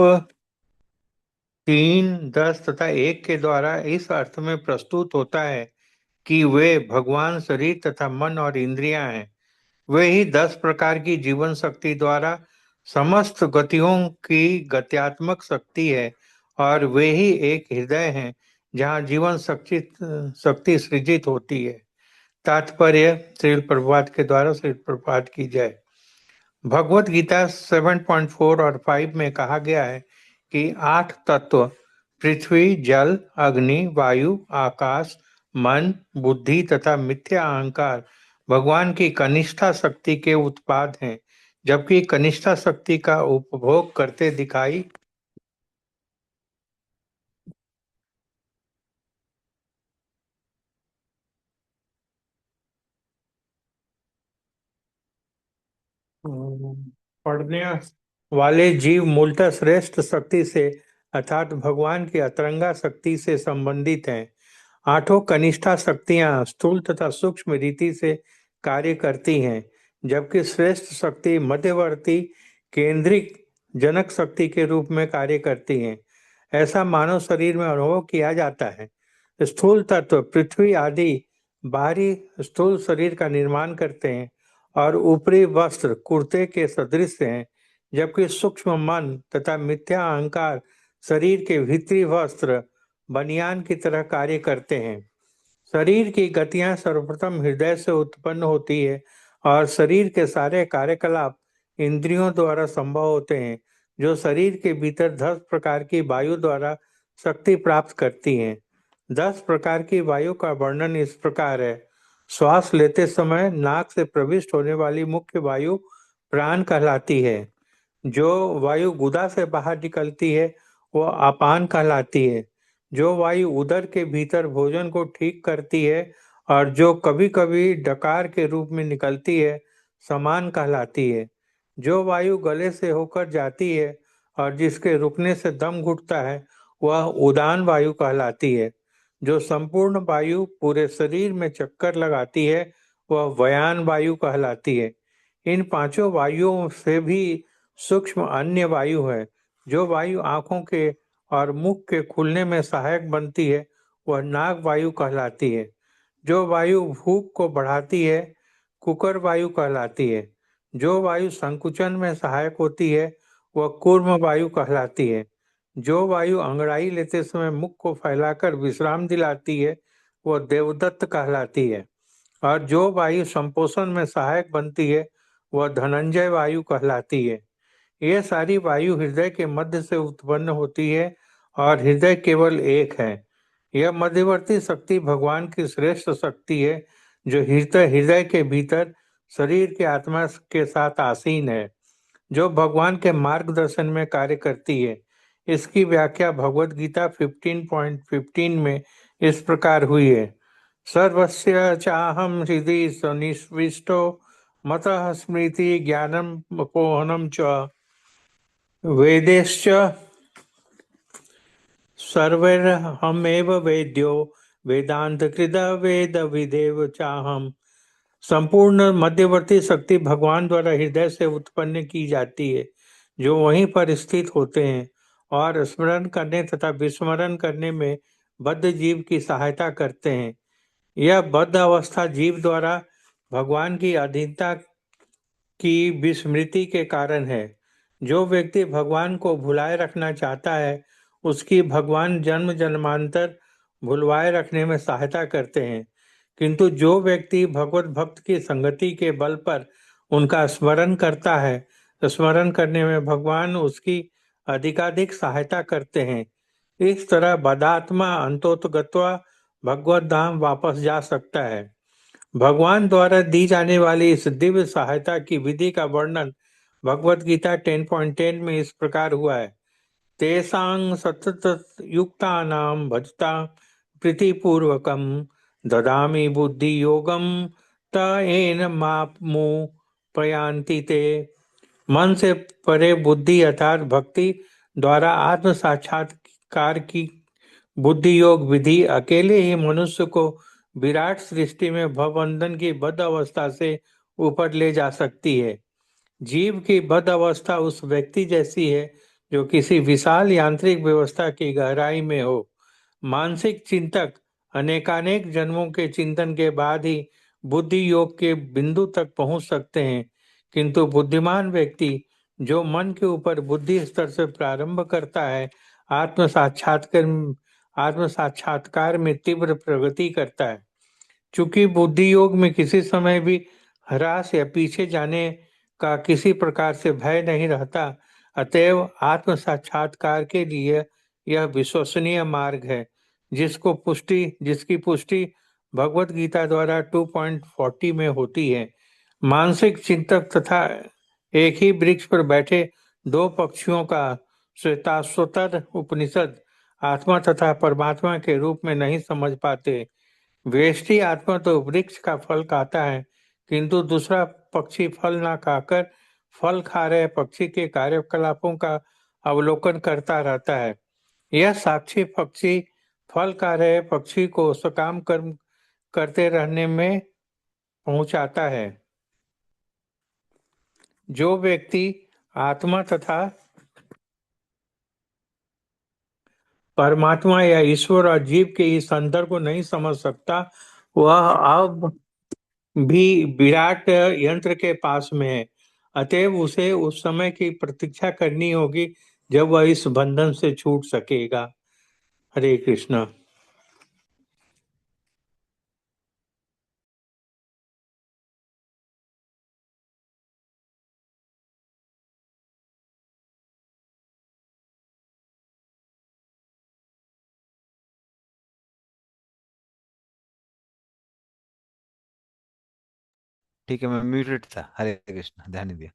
3, 10 तथा 1 के द्वारा इस अर्थ में प्रस्तुत होता है कि वे भगवान शरीर तथा मन और इंद्रियां हैं। वे ही 10 प्रकार की जीवन शक्ति द्वारा समस्त गतियों की गत्यात्मक शक्ति है, और वे ही एक हृदय हैं जहाँ जीवन शक्ति शक्ति सृजित होती है। तात्पर्य श्रील प्रभुपाद के द्वारा। श्रील प्रभुपाद की जय। भगवत गीता 7.4 और 5 में कहा गया है कि 8 तत्व पृथ्वी, जल, अग्नि, वायु, आकाश, मन, बुद्धि तथा मिथ्या अहंकार भगवान की कनिष्ठा शक्ति के उत्पाद हैं, जबकि कनिष्ठा शक्ति का उपभोग करते दिखाई पढ़ने वाले जीव मूलतः श्रेष्ठ शक्ति से अर्थात भगवान की अतरंगा शक्ति से संबंधित हैं। 8 कनिष्ठा शक्तियां स्थूल तथा सूक्ष्म रीति से कार्य करती हैं, जबकि श्रेष्ठ शक्ति मध्यवर्ती केंद्रिक जनक शक्ति के रूप में कार्य करती हैं। ऐसा मानव शरीर में अनुभव किया जाता है। स्थूल तत्व पृथ्वी आदि बाहरी स्थूल शरीर का निर्माण करते हैं और ऊपरी वस्त्र कुर्ते के सदृश हैं, जबकि सूक्ष्म मन तथा मिथ्या अहंकार शरीर के भीतरी वस्त्र बनियान की तरह कार्य करते हैं। शरीर की गतियां सर्वप्रथम हृदय से उत्पन्न होती है और शरीर के सारे कार्यकलाप इंद्रियों द्वारा संभव होते हैं, जो शरीर के भीतर 10 प्रकार की वायु द्वारा शक्ति प्राप्त करती हैं। 10 प्रकार की वायु का वर्णन इस प्रकार है। श्वास लेते समय नाक से प्रविष्ट होने वाली मुख्य वायु प्राण कहलाती है। जो वायु गुदा से बाहर निकलती है वो अपान कहलाती है। जो वायु उदर के भीतर भोजन को ठीक करती है और जो कभी कभी डकार के रूप में निकलती है, समान कहलाती है। जो वायु गले से होकर जाती है और जिसके रुकने से दम घुटता है, वह उदान वायु कहलाती है। जो संपूर्ण वायु पूरे शरीर में चक्कर लगाती है, वह व्यान वायु कहलाती है। इन 5 वायुओं से भी सूक्ष्म अन्य वायु है। जो वायु आंखों के और मुख के खुलने में सहायक बनती है, वह नाग वायु कहलाती है। जो वायु भूख को बढ़ाती है, कुकर वायु कहलाती है। जो वायु संकुचन में सहायक होती है, वह कूर्म वायु कहलाती है। जो वायु अंगड़ाई लेते समय मुख को फैलाकर विश्राम दिलाती है, वह देवदत्त कहलाती है। और जो वायु संपोषण में सहायक बनती है, वह धनंजय वायु कहलाती है। यह सारी वायु हृदय के मध्य से उत्पन्न होती है और हृदय केवल एक है। यह मध्यवर्ती शक्ति भगवान की श्रेष्ठ शक्ति है, जो हृदय हृदय के भीतर शरीर की आत्मा के साथ आसीन है, जो भगवान के मार्गदर्शन में कार्य करती है। इसकी व्याख्या भगवत गीता 15.15 में इस प्रकार हुई है। सर्वस्य चाहम हृदि सन्निविष्टो मतः स्मृति ज्ञानम अपोहनम च वेदैश्च सर्वैरहमेव वेद्यो वेदांतकृत वेद विदेव चाहम। संपूर्ण मध्यवर्ती शक्ति भगवान द्वारा हृदय से उत्पन्न की जाती है, जो वहीं पर स्थित होते हैं और स्मरण करने तथा विस्मरण करने में बद्ध जीव की सहायता करते हैं। यह बद्ध अवस्था जीव द्वारा भगवान की अधीनता की विस्मृति के कारण है। जो व्यक्ति भगवान को भुलाए रखना चाहता है, उसकी भगवान जन्म जन्मांतर भुलवाए रखने में सहायता करते हैं। किंतु जो व्यक्ति भगवत भक्त की संगति के बल पर उनका स्मरण करता है, तो स्मरण करने में भगवान उसकी अधिकाधिक सहायता करते हैं। इस तरह बदात्मा अंतोतगत्वा भगवत धाम वापस जा सकता है। भगवान द्वारा दी जाने वाली इस दिव्य सहायता की विधि का वर्णन भगवत गीता 10.10 में इस प्रकार हुआ है। तेषां सतत युक्तानां भजता प्रीतिपूर्वकं ददामि बुद्धि योगम त येन माप्मु प्रयान्ति ते। मन से परे बुद्धि अर्थात भक्ति द्वारा आत्म साक्षात्कार की बुद्धि योग विधि अकेले ही मनुष्य को विराट सृष्टि में भवबंधन की बद्ध अवस्था से ऊपर ले जा सकती है। जीव की बद्ध अवस्था उस व्यक्ति जैसी है जो किसी विशाल यांत्रिक व्यवस्था की गहराई में हो। मानसिक चिंतक अनेकानेक जन्मों के चिंतन के बाद ही बुद्धि योग के बिंदु तक पहुंच सकते हैं, किंतु बुद्धिमान व्यक्ति जो मन के ऊपर बुद्धि स्तर से प्रारंभ करता है, आत्म साक्षात्कार आत्म साक्षात्कार में तीव्र प्रगति करता है। चूंकि बुद्धि योग में किसी समय भी ह्रास या पीछे जाने का किसी प्रकार से भय नहीं रहता, अतएव आत्म साक्षात्कार के लिए यह विश्वसनीय मार्ग है, जिसकी पुष्टि भगवत गीता द्वारा 2.40 में होती है। मानसिक चिंतक तथा एक ही वृक्ष पर बैठे दो पक्षियों का श्वेताश्वतर उपनिषद आत्मा तथा परमात्मा के रूप में नहीं समझ पाते। व्यष्टि आत्मा तो वृक्ष का फल खाता है, किंतु दूसरा पक्षी फल ना खाकर फल खा रहे पक्षी के कार्यकलापों का अवलोकन करता रहता है। यह साक्षी पक्षी फल खा रहे पक्षी को सकाम कर्म करते रहने में पहुंचाता है। जो व्यक्ति आत्मा तथा परमात्मा या ईश्वर और जीव के इस अंतर को नहीं समझ सकता, वह अब भी विराट यंत्र के पास में है। अतएव उसे उस समय की प्रतीक्षा करनी होगी जब वह इस बंधन से छूट सकेगा। हरे कृष्णा। ठीक है, मैं म्यूटेड था। हरे कृष्ण, ध्यान नहीं दिया।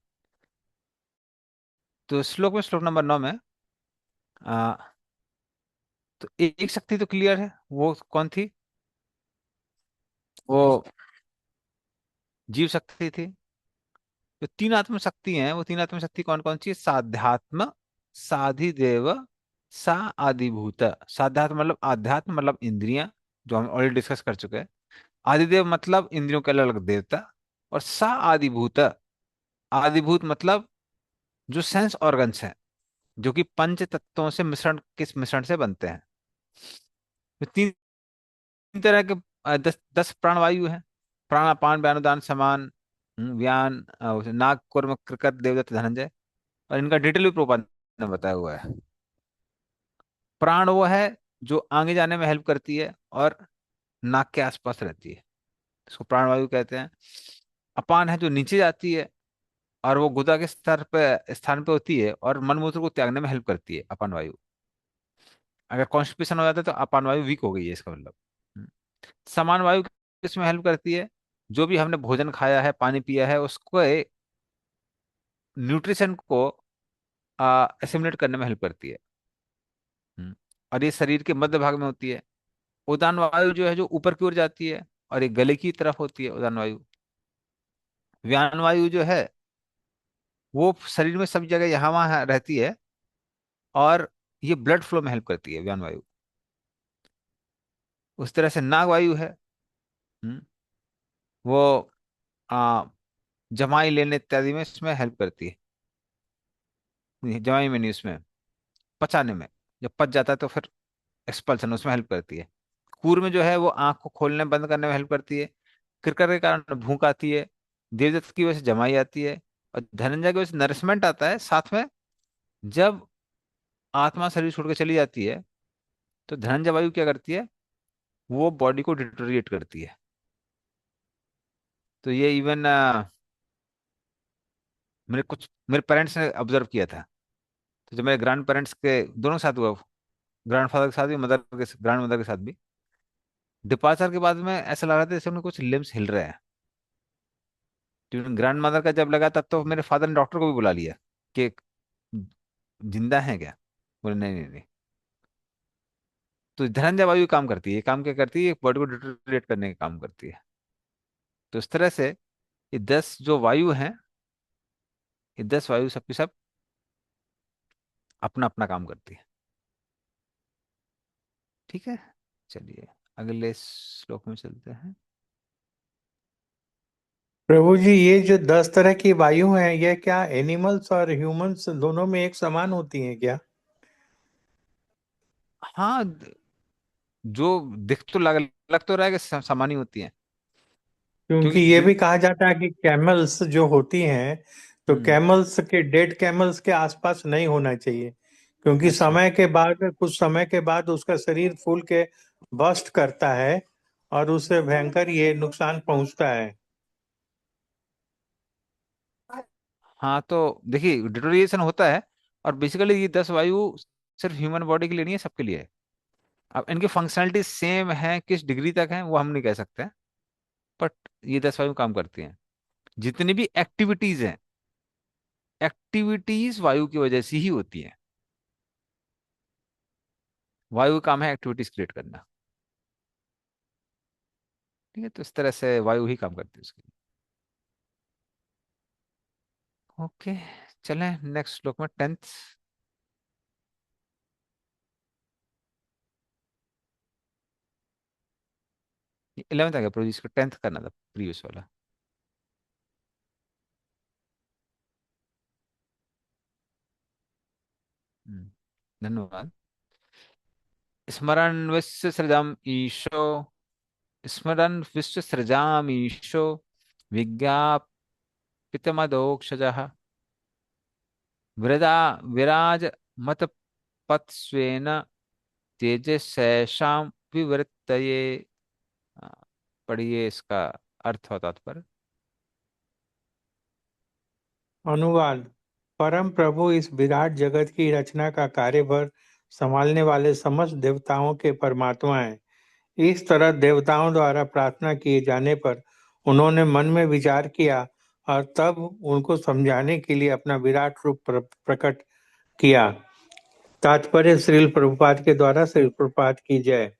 तो श्लोक में, श्लोक नंबर 9 में तो एक शक्ति तो क्लियर है, वो कौन थी? वो जीव शक्ति थी। जो तीन आत्म शक्ति हैं, वो तीन आत्म शक्ति कौन कौन सी है? साध्यात्म, साधिदेव, सा आदिभूत। साध्यात्म मतलब आध्यात्म मतलब इंद्रियां, जो हम ऑलरेडी डिस्कस कर चुके हैं। आदिदेव मतलब इंद्रियों के अलग अलग देवता। और सा आदिभूत, आदिभूत मतलब जो सेंस ऑर्गन्स हैं, जो कि पंच तत्वों से मिश्रण, किस मिश्रण से बनते हैं। तो तीन तीन तरह के 10 प्राणवायु हैं। प्राण अपान व्यान उदान समान, व्यान नाग कूर्म कृकट देवदत्त धनंजय। और इनका डिटेल भी प्रबंध ने बताया हुआ है। प्राण वो है जो आगे जाने में हेल्प करती है और नाक के आसपास रहती है, इसको प्राणवायु कहते हैं। अपान है जो नीचे जाती है और वो गुदा के स्तर पे स्थान पे होती है और मलमूत्र को त्यागने में हेल्प करती है, अपान वायु। अगर कॉन्स्टिपेशन हो जाता है तो अपान वायु वीक हो गई है, इसका मतलब। हम्म। समान वायु किसमें हेल्प करती है? जो भी हमने भोजन खाया है, पानी पिया है, उसको न्यूट्रिशन को एसिमिलेट करने में हेल्प करती है। और ये शरीर के मध्य भाग में होती है। उदान वायु जो है, जो ऊपर की ओर जाती है, और ये गले की तरफ होती है उदान वायु। व्यान वायु जो है, वो शरीर में सब जगह यहाँ वहाँ रहती है, और ये ब्लड फ्लो में हेल्प करती है व्यान वायु। उस तरह से नाग वायु है। हम्म, वो आ, जमाई लेने इत्यादि में इसमें हेल्प करती है। नहीं, जमाई में नहीं, उसमें पचाने में। जब पच जाता है तो फिर एक्सपल्सन, उसमें हेल्प करती है। कूर में जो है, वो आंख को खोलने बंद करने में हेल्प करती है। किरकर के कारण भूख आती है। देवदत्त की वजह से जमाई आती है। और धनंजय की वजह से नरिशमेंट आता है साथ में। जब आत्मा शरीर छोड़ के चली जाती है, तो धनंजय वायु क्या करती है? वो बॉडी को डिटोरिएट करती है। तो ये इवन मेरे पेरेंट्स ने ऑब्जर्व किया था। तो जब मेरे ग्रैंड पेरेंट्स के दोनों के साथ हुआ, ग्रैंड फादर के साथ भी, ग्रैंड मदर के साथ भी, डिपार्चर के बाद में ऐसा लग रहा था जैसे उनके कुछ लिम्स हिल रहे हैं। ट्यून ग्रैंड मदर का जब लगा, तब तो मेरे फादर ने डॉक्टर को भी बुला लिया कि जिंदा है क्या। बोले नहीं नहीं नहीं। तो धनंजय वायु काम करती है। ये काम क्या करती है? बॉडी को डिटोरिएट करने का काम करती है। तो इस तरह से ये 10 जो वायु हैं, ये 10 वायु सबकी सब अपना अपना काम करती है। ठीक है, चलिए अगले श्लोक में चलते हैं। प्रभु जी, ये जो 10 तरह की वायु हैं, ये क्या एनिमल्स और ह्यूमंस दोनों में एक समान होती हैं क्या? हाँ, जो दिख तो लग तो रहा है कि सामान्य होती है। क्योंकि क्योंकि ये भी कहा जाता है कि कैमल्स जो होती हैं, तो हम्म। कैमल्स के डेड कैमल्स के आसपास नहीं होना चाहिए, क्योंकि अच्छा। कुछ समय के बाद उसका शरीर फूल के बस्ट करता है और उससे भयंकर ये नुकसान पहुंचता है। हाँ, तो देखिए डिटोरिएशन होता है। और बेसिकली ये 10 वायु सिर्फ ह्यूमन बॉडी के लिए नहीं है, सबके लिए है। अब इनकी फंक्शनलिटी सेम है, किस डिग्री तक है वो हम नहीं कह सकते हैं। बट ये 10 वायु काम करती हैं। जितनी भी एक्टिविटीज हैं, एक्टिविटीज वायु की वजह से ही होती हैं। वायु का काम है एक्टिविटीज क्रिएट करना। ठीक है, तो इस तरह से वायु ही काम करती है उसके लिए। ओके, चलें नेक्स्ट श्लोक में, 10th। 11th आ गया प्रभु जी, इसका 10th करना था प्रीवियस वाला। धन्यवाद। स्मरण विश्व सृजम ईशो, स्मरन् विश्वसृजामीशो, विज्ञापितमदोक्षजः, वृदा विराजमतपत्स्वेन तेजसैषां विवृत्तये। आ, पढ़िए इसका अर्थ और तात्पर्य। अनुवाद। परम प्रभु इस विराट जगत की रचना का कार्यभार संभालने वाले समस्त देवताओं के परमात्मा हैं। इस तरह देवताओं द्वारा प्रार्थना किए जाने पर उन्होंने मन में विचार किया और तब उनको समझाने के लिए अपना विराट रूप प्रकट किया। तात्पर्य श्रील प्रभुपाद के द्वारा। श्रील प्रभुपाद की जय।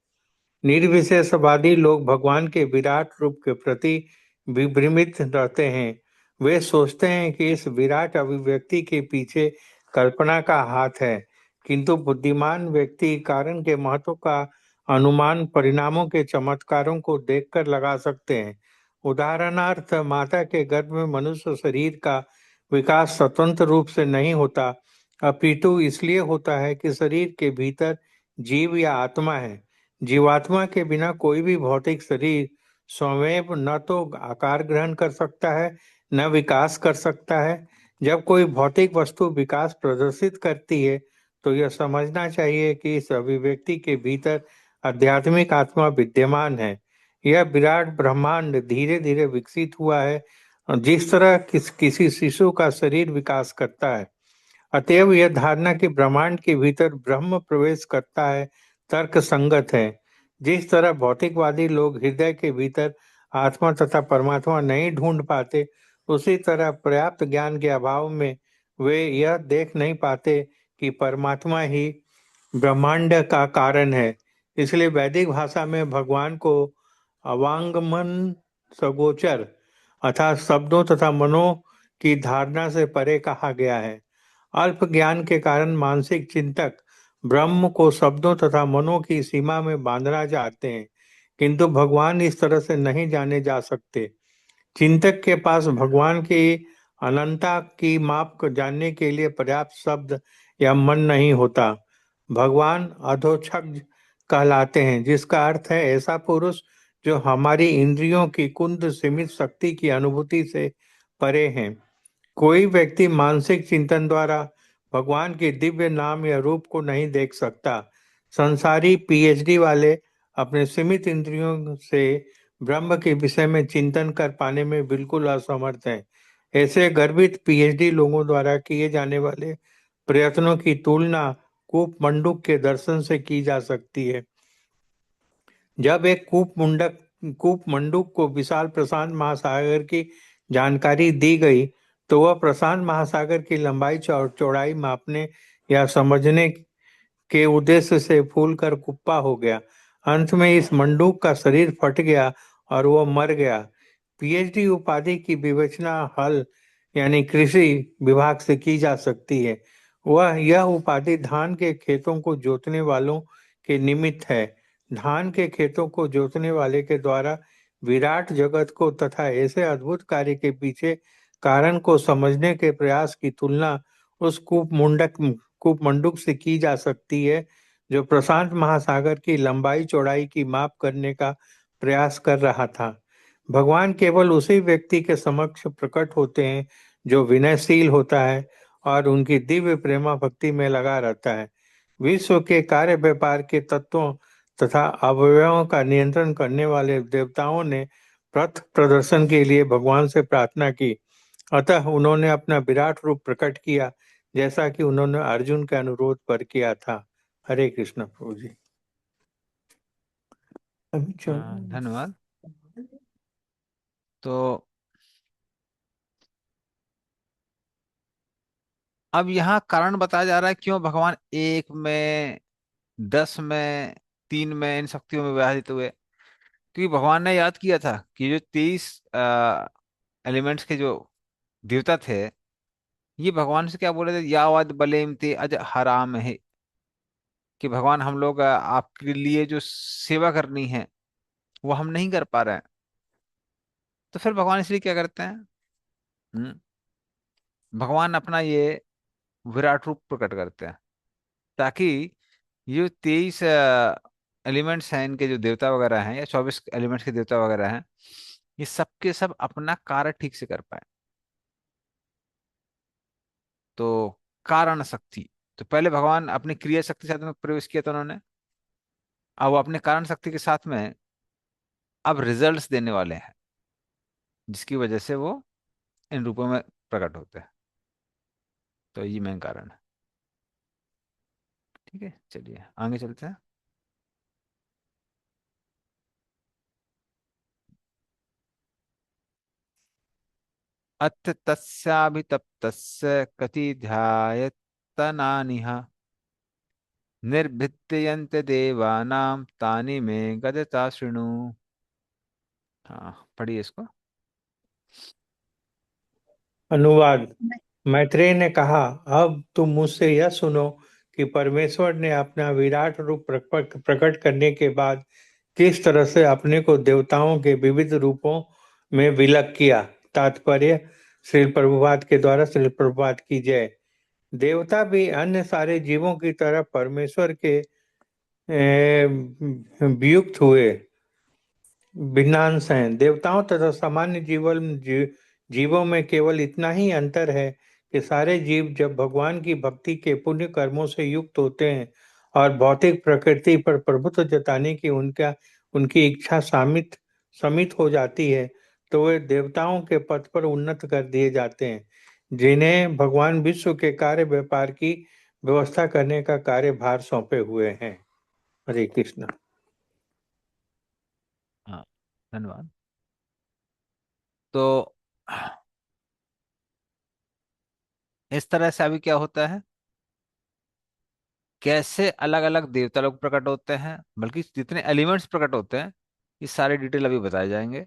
निर्विशेषवादी लोग भगवान के विराट रूप के प्रति विभ्रमित रहते हैं। वे सोचते हैं कि इस विराट अभिव्यक्ति के पीछे कल्पना का हाथ है, किंतु बुद्धिमान व्यक्ति कारण के महत्व का अनुमान परिणामों के चमत्कारों को देखकर लगा सकते हैं। उदाहरणार्थ, माता के गर्भ में मनुष्य शरीर का विकास स्वतंत्र रूप से नहीं होता, अपितु इसलिए होता है कि शरीर के भीतर जीव या आत्मा है। जीवात्मा के बिना कोई भी भौतिक शरीर स्वयं न तो आकार ग्रहण कर सकता है, न विकास कर सकता है। जब कोई भौतिक वस्तु विकास प्रदर्शित करती है, तो यह समझना चाहिए कि इस अभिव्यक्ति के भीतर आध्यात्मिक आत्मा विद्यमान है। यह विराट ब्रह्मांड धीरे धीरे विकसित हुआ है, और जिस तरह किसी शिशु का शरीर विकास करता है। अतएव यह धारणा कि ब्रह्मांड के भीतर ब्रह्म प्रवेश करता है तर्क संगत है। जिस तरह भौतिकवादी लोग हृदय के भीतर आत्मा तथा परमात्मा नहीं ढूंढ पाते, उसी तरह पर्याप्त ज्ञान के अभाव में वे यह देख नहीं पाते कि परमात्मा ही ब्रह्मांड का कारण है। इसलिए वैदिक भाषा में भगवान को अवांगमन सगोचर अर्थात शब्दों तथा मनों की धारणा से परे कहा गया है। अल्प ज्ञान के कारण मानसिक चिंतक ब्रह्म को शब्दों तथा मनों की सीमा में बांधना चाहते हैं, किंतु भगवान इस तरह से नहीं जाने जा सकते। चिंतक के पास भगवान की अनंतता की माप को जानने के लिए पर्याप्त शब्द या मन नहीं होता। भगवान अधोक्षज कहलाते हैं, जिसका अर्थ है ऐसा पुरुष जो हमारी इंद्रियों की कुंद सीमित शक्ति की अनुभूति से परे हैं। कोई व्यक्ति मानसिक चिंतन द्वारा भगवान के दिव्य नाम या रूप को नहीं देख सकता। संसारी पीएचडी वाले अपने सीमित इंद्रियों से ब्रह्म के विषय में चिंतन कर पाने में बिल्कुल असमर्थ हैं। ऐसे गर्भित पीएचडी लोगों द्वारा किए जाने वाले प्रयत्नों की तुलना कूप मंडूक के दर्शन से की जा सकती है। जब एक कूप मंडूक को विशाल प्रशांत महासागर की जानकारी दी गई, तो वह प्रशांत महासागर की लंबाई चौड़ाई मापने या समझने के उद्देश्य से फूलकर कुप्पा हो गया। अंत में इस मंडूक का शरीर फट गया और वह मर गया। पीएचडी उपाधि की विवेचना हल यानी कृषि विभाग से की जा सकती है। यह उपाधि धान के खेतों को जोतने वालों के निमित्त है। धान के खेतों को जोतने वाले के द्वारा विराट जगत को तथा ऐसे अद्भुत कार्य के पीछे कारण को समझने के प्रयास की तुलना उस कूपमंडूक से की जा सकती है, जो प्रशांत महासागर की लंबाई चौड़ाई की माप करने का प्रयास कर रहा था। भगवान केवल उसी व्यक्ति के समक्ष प्रकट होते हैं जो विनयशील होता है और उनकी दिव्य प्रेमा भक्ति में लगा रहता है। विश्व के कार्य व्यापार के तत्वों तथा अवयवों का नियंत्रण करने वाले देवताओं ने पथ प्रदर्शन के लिए भगवान से प्रार्थना की। अतः उन्होंने अपना विराट रूप प्रकट किया, जैसा कि उन्होंने अर्जुन के अनुरोध पर किया था। हरे कृष्ण प्रभु जी। अभी धन्यवाद। तो अब यहाँ कारण बताया जा रहा है क्यों भगवान एक में, 10 में, 3 में इन शक्तियों में विभाजित हुए। क्योंकि भगवान ने याद किया था कि जो 23 एलिमेंट्स के जो देवता थे, ये भगवान से क्या बोले थे, यावद बलेम ते अज हराम है, कि भगवान हम लोग आपके लिए जो सेवा करनी है वो हम नहीं कर पा रहे हैं। तो फिर भगवान इसलिए क्या करते हैं, भगवान अपना ये विराट रूप प्रकट करते हैं, ताकि ये जो 23 एलिमेंट्स हैं, इनके जो देवता वगैरह हैं, या 24 एलिमेंट्स के देवता वगैरह हैं, ये सब के सब अपना कार्य ठीक से कर पाए। तो कारण शक्ति, तो पहले भगवान अपनी क्रिया शक्ति साथ में प्रवेश किया था उन्होंने, अब वो अपने कारण शक्ति के साथ में अब रिजल्ट्स देने वाले हैं, जिसकी वजह से वो इन रूपों में प्रकट होते हैं। तो ये मेन कारण है। ठीक है, चलिए आगे चलते हैं। अथ तस्याभितप्तस्य कति ध्यायतनानिह निर्भिद्यन्ते देवानां तानि मे गदता शृणु। हाँ, पढ़िए इसको। अनुवाद। मैत्रेय ने कहा, अब तुम मुझसे यह सुनो कि परमेश्वर ने अपना विराट रूप प्रकट करने के बाद किस तरह से अपने को देवताओं के विविध रूपों में विलग किया। तात्पर्य श्री प्रभुपाद के द्वारा श्री प्रभुपाद की जय। देवता भी अन्य सारे जीवों की तरह परमेश्वर के वियुक्त हुए भिन्नांश हैं। देवताओं तथा सामान्य जीवों में केवल इतना ही अंतर है कि सारे जीव जब भगवान की भक्ति के पुण्य कर्मों से युक्त होते हैं और भौतिक प्रकृति पर प्रभुत्व जताने की उनकी इच्छा समित हो जाती है, तो वे देवताओं के पद पर उन्नत कर दिए जाते हैं। जिन्हें भगवान विश्व के कार्य व्यापार की व्यवस्था करने का कार्यभार सौंपे हुए हैं। हरे कृष्ण। हाँ, धन्यवाद। तो इस तरह से अभी क्या होता है, कैसे अलग अलग देवता लोग प्रकट होते हैं, बल्कि जितने एलिमेंट्स प्रकट होते हैं ये सारे डिटेल अभी बताए जाएंगे।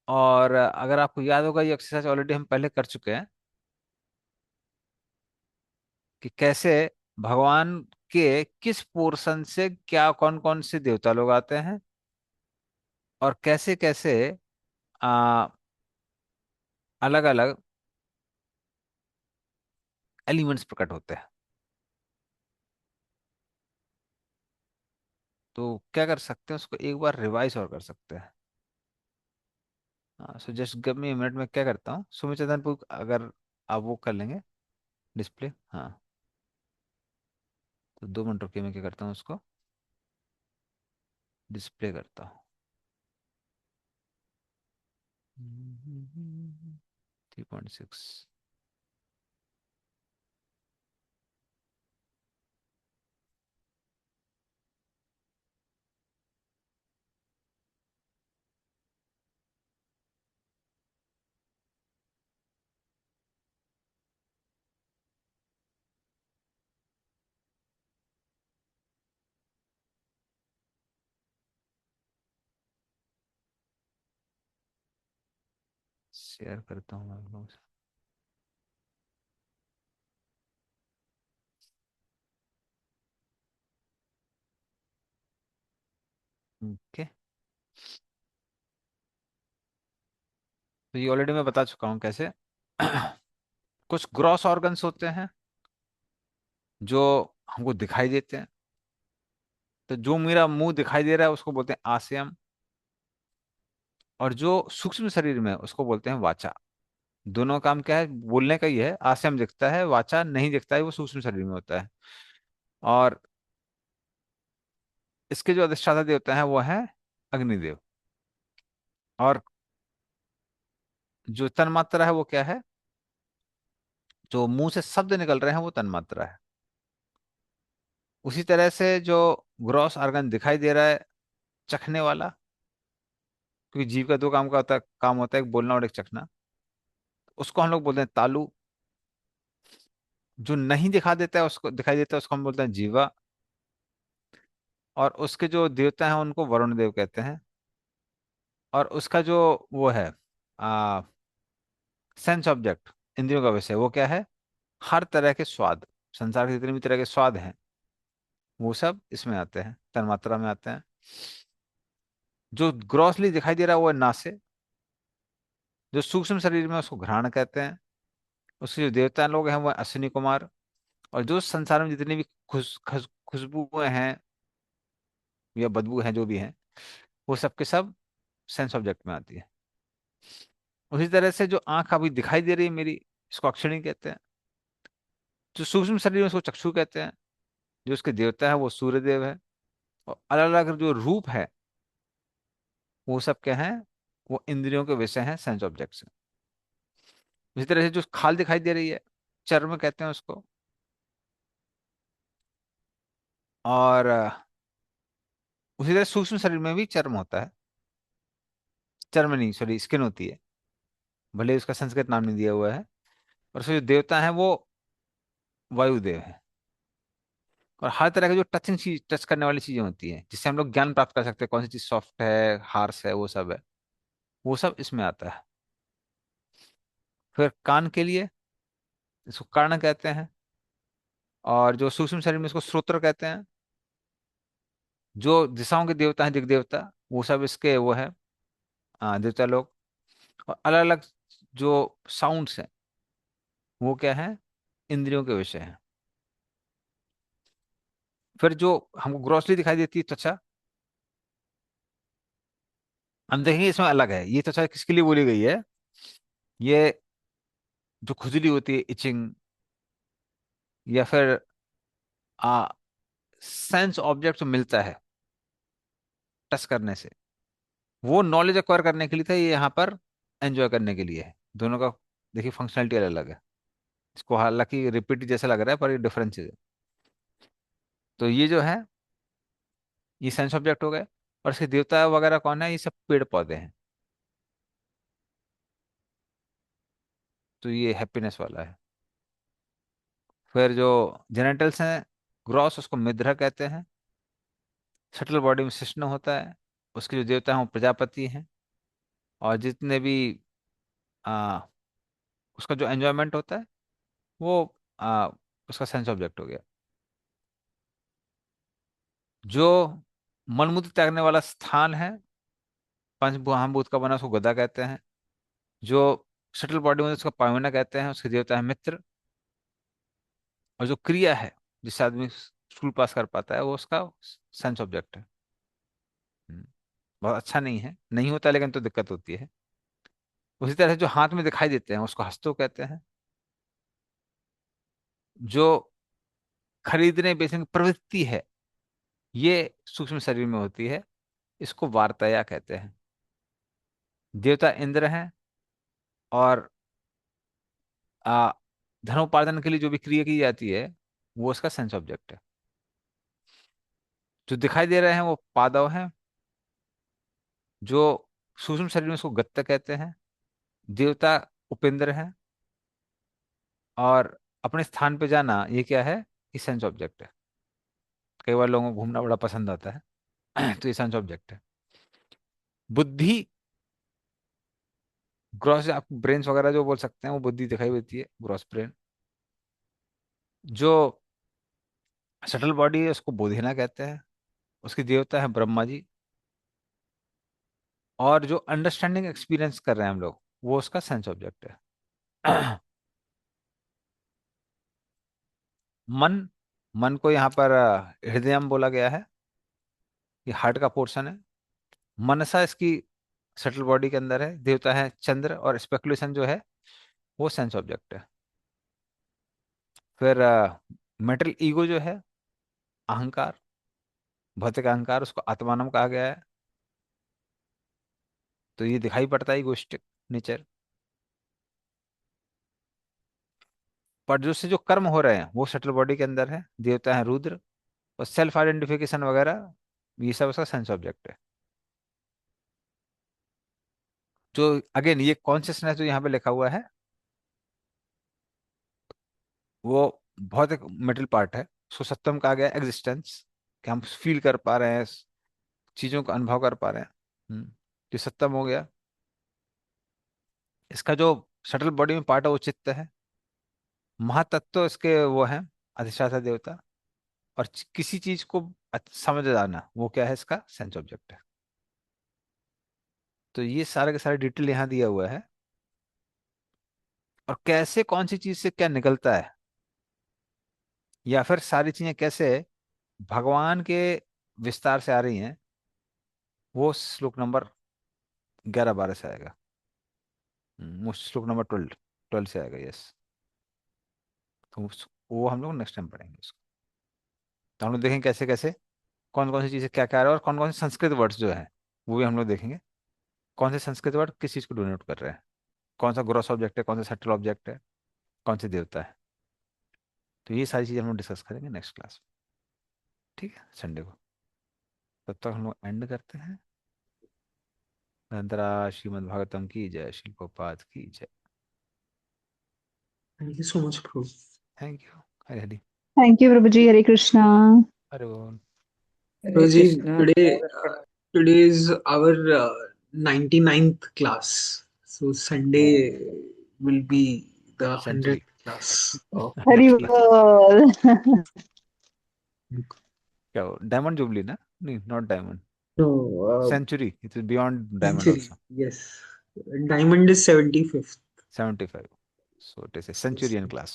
और अगर आपको याद होगा, ये एक्सरसाइज ऑलरेडी हम पहले कर चुके हैं कि कैसे भगवान के किस पोर्शन से क्या कौन कौन से देवता लोग आते हैं, और कैसे कैसे आ, अलग अलग एलिमेंट्स प्रकट होते हैं। तो क्या कर सकते हैं, उसको एक बार रिवाइज और कर सकते हैं। हाँ, so just give me minute में क्या करता हूँ, सुमित चंदनपुर, अगर आप वो कर लेंगे डिस्प्ले। हाँ, तो 2 मिनट रुकिए, मैं क्या करता हूँ उसको डिस्प्ले करता हूँ। 3.6। शेयर करता हूँ मैं आप लोगों से। ओके, तो ये ऑलरेडी मैं बता चुका हूँ कैसे। कुछ ग्रॉस ऑर्गन्स होते हैं जो हमको दिखाई देते हैं। तो जो मेरा मुंह दिखाई दे रहा है उसको बोलते हैं आस्यम, और जो सूक्ष्म शरीर में है, उसको बोलते हैं वाचा। दोनों काम क्या है, बोलने का ही है। आस्यम दिखता है, वाचा नहीं दिखता है, वो सूक्ष्म शरीर में होता है। और इसके जो अधिष्ठाता देवता है वो है अग्निदेव। और जो तन्मात्रा है वो क्या है, जो मुंह से शब्द निकल रहे हैं वो तन्मात्रा है। उसी तरह से जो ग्रॉस ऑर्गन दिखाई दे रहा है, चखने वाला, क्योंकि जीव का 2 काम का होता है, काम होता है, एक बोलना और एक चखना, उसको हम लोग बोलते हैं तालु। जो नहीं दिखा देता है, उसको दिखाई देता है, उसको हम बोलते हैं जीवा। और उसके जो देवता हैं उनको वरुण देव कहते हैं। और उसका जो वो है सेंस ऑब्जेक्ट, इंद्रियों का विषय, वो क्या है, हर तरह के स्वाद, संसार के जितने भी तरह के स्वाद हैं वो सब इसमें आते हैं, तन्मात्रा में आते हैं। जो ग्रॉसली दिखाई दे रहा है वो है नासे। जो सूक्ष्म शरीर में, उसको घ्राण कहते हैं। उसके जो देवता लोग हैं वो है अश्विनी कुमार। और जो संसार में जितनी भी खुशबुएं हैं या बदबू हैं, जो भी हैं, वो सब के सब सेंस ऑब्जेक्ट में आती है। उसी तरह से जो आंख अभी दिखाई दे रही है मेरी, इसको अक्षिणी कहते हैं। जो सूक्ष्म शरीर में, उसको चक्षु कहते हैं। जो उसके देवता है वो सूर्यदेव है। और अलग अलग जो रूप है वो सब क्या है, वो इंद्रियों के विषय हैं, सेंस ऑब्जेक्ट्स हैं। उसी तरह से जो खाल दिखाई दे रही है, चर्म कहते हैं उसको। और उसी तरह सूक्ष्म शरीर में भी चर्म होता है, चर्म नहीं, सॉरी, स्किन होती है, भले ही उसका संस्कृत नाम नहीं दिया हुआ है। और उसके जो देवता है वो वायुदेव है। और हर तरह की जो टचिंग चीज, टच करने वाली चीजें होती हैं, जिससे हम लोग ज्ञान प्राप्त कर सकते हैं, कौन सी चीज सॉफ्ट है, हार्श है, वो सब है, वो सब इसमें आता है। फिर कान के लिए इसको कर्ण कहते हैं। और जो सूक्ष्म शरीर में, इसको श्रोत्र कहते हैं। जो दिशाओं के देवता हैं, दिग देवता, वो सब इसके वो है, देवता लोग। और अलग अलग जो साउंड्स हैं वो क्या है, इंद्रियों के विषय हैं। फिर जो हमको ग्रॉसली दिखाई देती है त्वचा, हम देखेंगे इसमें अलग है। ये त्वचा किसके लिए बोली गई है, ये जो खुजली होती है, इचिंग, या फिर आ सेंस ऑब्जेक्ट मिलता है टच करने से, वो नॉलेज एक्वायर करने के लिए था, ये यहाँ पर एंजॉय करने के लिए है, दोनों का देखिए फंक्शनलिटी अलग अलग है। इसको हालांकि रिपीट जैसा लग रहा है पर ये डिफरेंस है। तो ये जो है ये सेंस ऑब्जेक्ट हो गए। और इसके देवता वगैरह कौन है, ये सब पेड़ पौधे हैं। तो ये हैप्पीनेस वाला है। फिर जो जेनेटल्स हैं, ग्रॉस उसको मिध्र कहते हैं। शटल बॉडी में शिश्न होता है। उसके जो देवता हैं वो प्रजापति हैं। और जितने भी आ, उसका जो एंजॉयमेंट होता है वो आ, उसका सेंस ऑब्जेक्ट हो गया। जो मलमूत्र त्यागने वाला स्थान है, पंचमहाभूत का बना, उसको गदा कहते हैं। जो शटल बॉडी में उसका पावना कहते हैं, उसके देवता है मित्र। और जो क्रिया है जिससे आदमी स्कूल पास कर पाता है वो उसका सेंस ऑब्जेक्ट है। हम्म, बहुत अच्छा नहीं है, नहीं होता लेकिन तो दिक्कत होती है। उसी तरह से जो हाथ में दिखाई देते हैं उसको हस्तो कहते हैं। जो खरीदने बेचने की प्रवृत्ति है ये सूक्ष्म शरीर में होती है, इसको वार्तया कहते हैं। देवता इंद्र हैं। और आ, धनोपार्जन के लिए जो भी क्रिया की जाती है वो उसका सेंस ऑब्जेक्ट है। जो दिखाई दे रहे हैं वो पादव हैं। जो सूक्ष्म शरीर में उसको गत्त कहते हैं। देवता उपेंद्र हैं। और अपने स्थान पे जाना ये क्या है, ये सेंस ऑब्जेक्ट है। कई बार लोगों को घूमना बड़ा पसंद आता है तो ये सेंस ऑब्जेक्ट है। बुद्धि, ग्रॉस आप ब्रेन्स वगैरह जो बोल सकते हैं वो बुद्धि दिखाई देती है, ग्रॉस ब्रेन। जो शटल बॉडी है उसको बोधिना कहते हैं। उसकी देवता है ब्रह्मा जी। और जो अंडरस्टैंडिंग एक्सपीरियंस कर रहे हैं हम लोग वो उसका सेंस ऑब्जेक्ट है। मन, मन को यहाँ पर हृदयम बोला गया है। ये हार्ट का पोर्शन है। मनसा इसकी शटल बॉडी के अंदर है, देवता है चंद्र। और स्पेकुलेशन जो है वो सेंस ऑब्जेक्ट है। फिर मेटल ईगो जो है, अहंकार, भौतिक अहंकार, उसको आत्मानम कहा गया है। तो ये दिखाई पड़ता है इगोइस्टिक नेचर। पर जो से जो कर्म हो रहे हैं वो शटल बॉडी के अंदर है, देवता है रुद्र। और सेल्फ आइडेंटिफिकेशन वगैरह ये सब उसका सेंस ऑब्जेक्ट है। जो अगेन ये कॉन्शियसनेस जो यहाँ पे लिखा हुआ है वो बहुत एक मेटल पार्ट है। उसको सत्वम कहा गया एग्जिस्टेंस, कि हम फील कर पा रहे हैं, चीजों का अनुभव कर पा रहे हैं। ये सत्वम हो गया। इसका जो शटल बॉडी में पार्ट है वो चित्त है। महातत्व इसके वो है अधिष्ठाता देवता। और किसी चीज को समझ आना वो क्या है, इसका सेंस ऑब्जेक्ट है। तो ये सारे के सारे डिटेल यहाँ दिया हुआ है। और कैसे कौन सी चीज से क्या निकलता है, या फिर सारी चीजें कैसे भगवान के विस्तार से आ रही हैं, वो श्लोक नंबर 11-12 से आएगा। वो श्लोक नंबर 12 से आएगा, यस। तो वो हम लोग नेक्स्ट टाइम पढ़ेंगे उसको। तो हम लोग देखेंगे कैसे कैसे कौन कौन सी चीजें क्या क्या आ रहा है, और कौन कौन से संस्कृत वर्ड्स जो है वो भी हम लोग देखेंगे। कौन से संस्कृत वर्ड किस चीज को डिनोट कर रहे हैं, कौन सा ग्रॉस ऑब्जेक्ट है, कौन सा सटल ऑब्जेक्ट है, कौन सी देवता है। तो ये सारी चीजें हम लोग डिस्कस करेंगे नेक्स्ट क्लास में। ठीक है, संडे को। तब तक हम लोग एंड करते हैं। नंतरा श्रीमद् भागवतम की जय, श्री प्रभुपाद की जय। Thank you so much, bro. Thank you. हरे हरि। थैंक यू प्रभु जी, हरे कृष्णा। हरे बोल। हरे Roji, Krishna. today is our 99th class. So Sunday will be the century. 100th class of Hari ठीक है। बोल। क्या हो, डायमंड जुबली ना? नहीं, not diamond, no century. It is beyond diamond century. Also. Yes, diamond is 75th. 75, so it is a centurion class.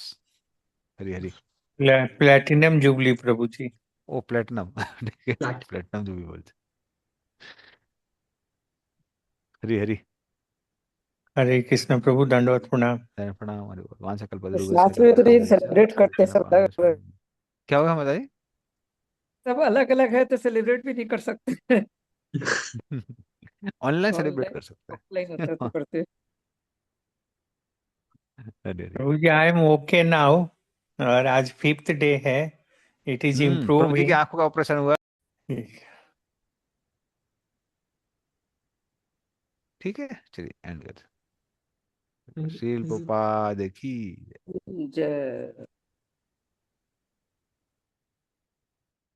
Hari Hari. Platinum jubilee Prabhu ji. Oh platinum ठीक है, That platinum जो भी बोलते। हरी हरी। हरे कृष्ण प्रभु, दंडवत प्रणाम। प्रणाम। हरि बोल। वहां से कल बस बद्रुग से लास्ट में तो नहीं सेलिब्रेट करते सब अलग। क्या होगा बताइए। सब अलग अलग है तो सेलिब्रेट भी नहीं कर सकते। ऑनलाइन सेलिब्रेट ऑनलाइन कर सकते ऑफलाइन होता है तो हैं। करते। अरे अरे। प्रभु जी आई एम ओके नाउ। और आज 5th डे है। इट इज प्रभु जी की इम्प्रूविंग। आंखों का ऑपरेशन हुआ। ठीक है, चलिए एंड कर। शील हम्म। पोपा देखी। जय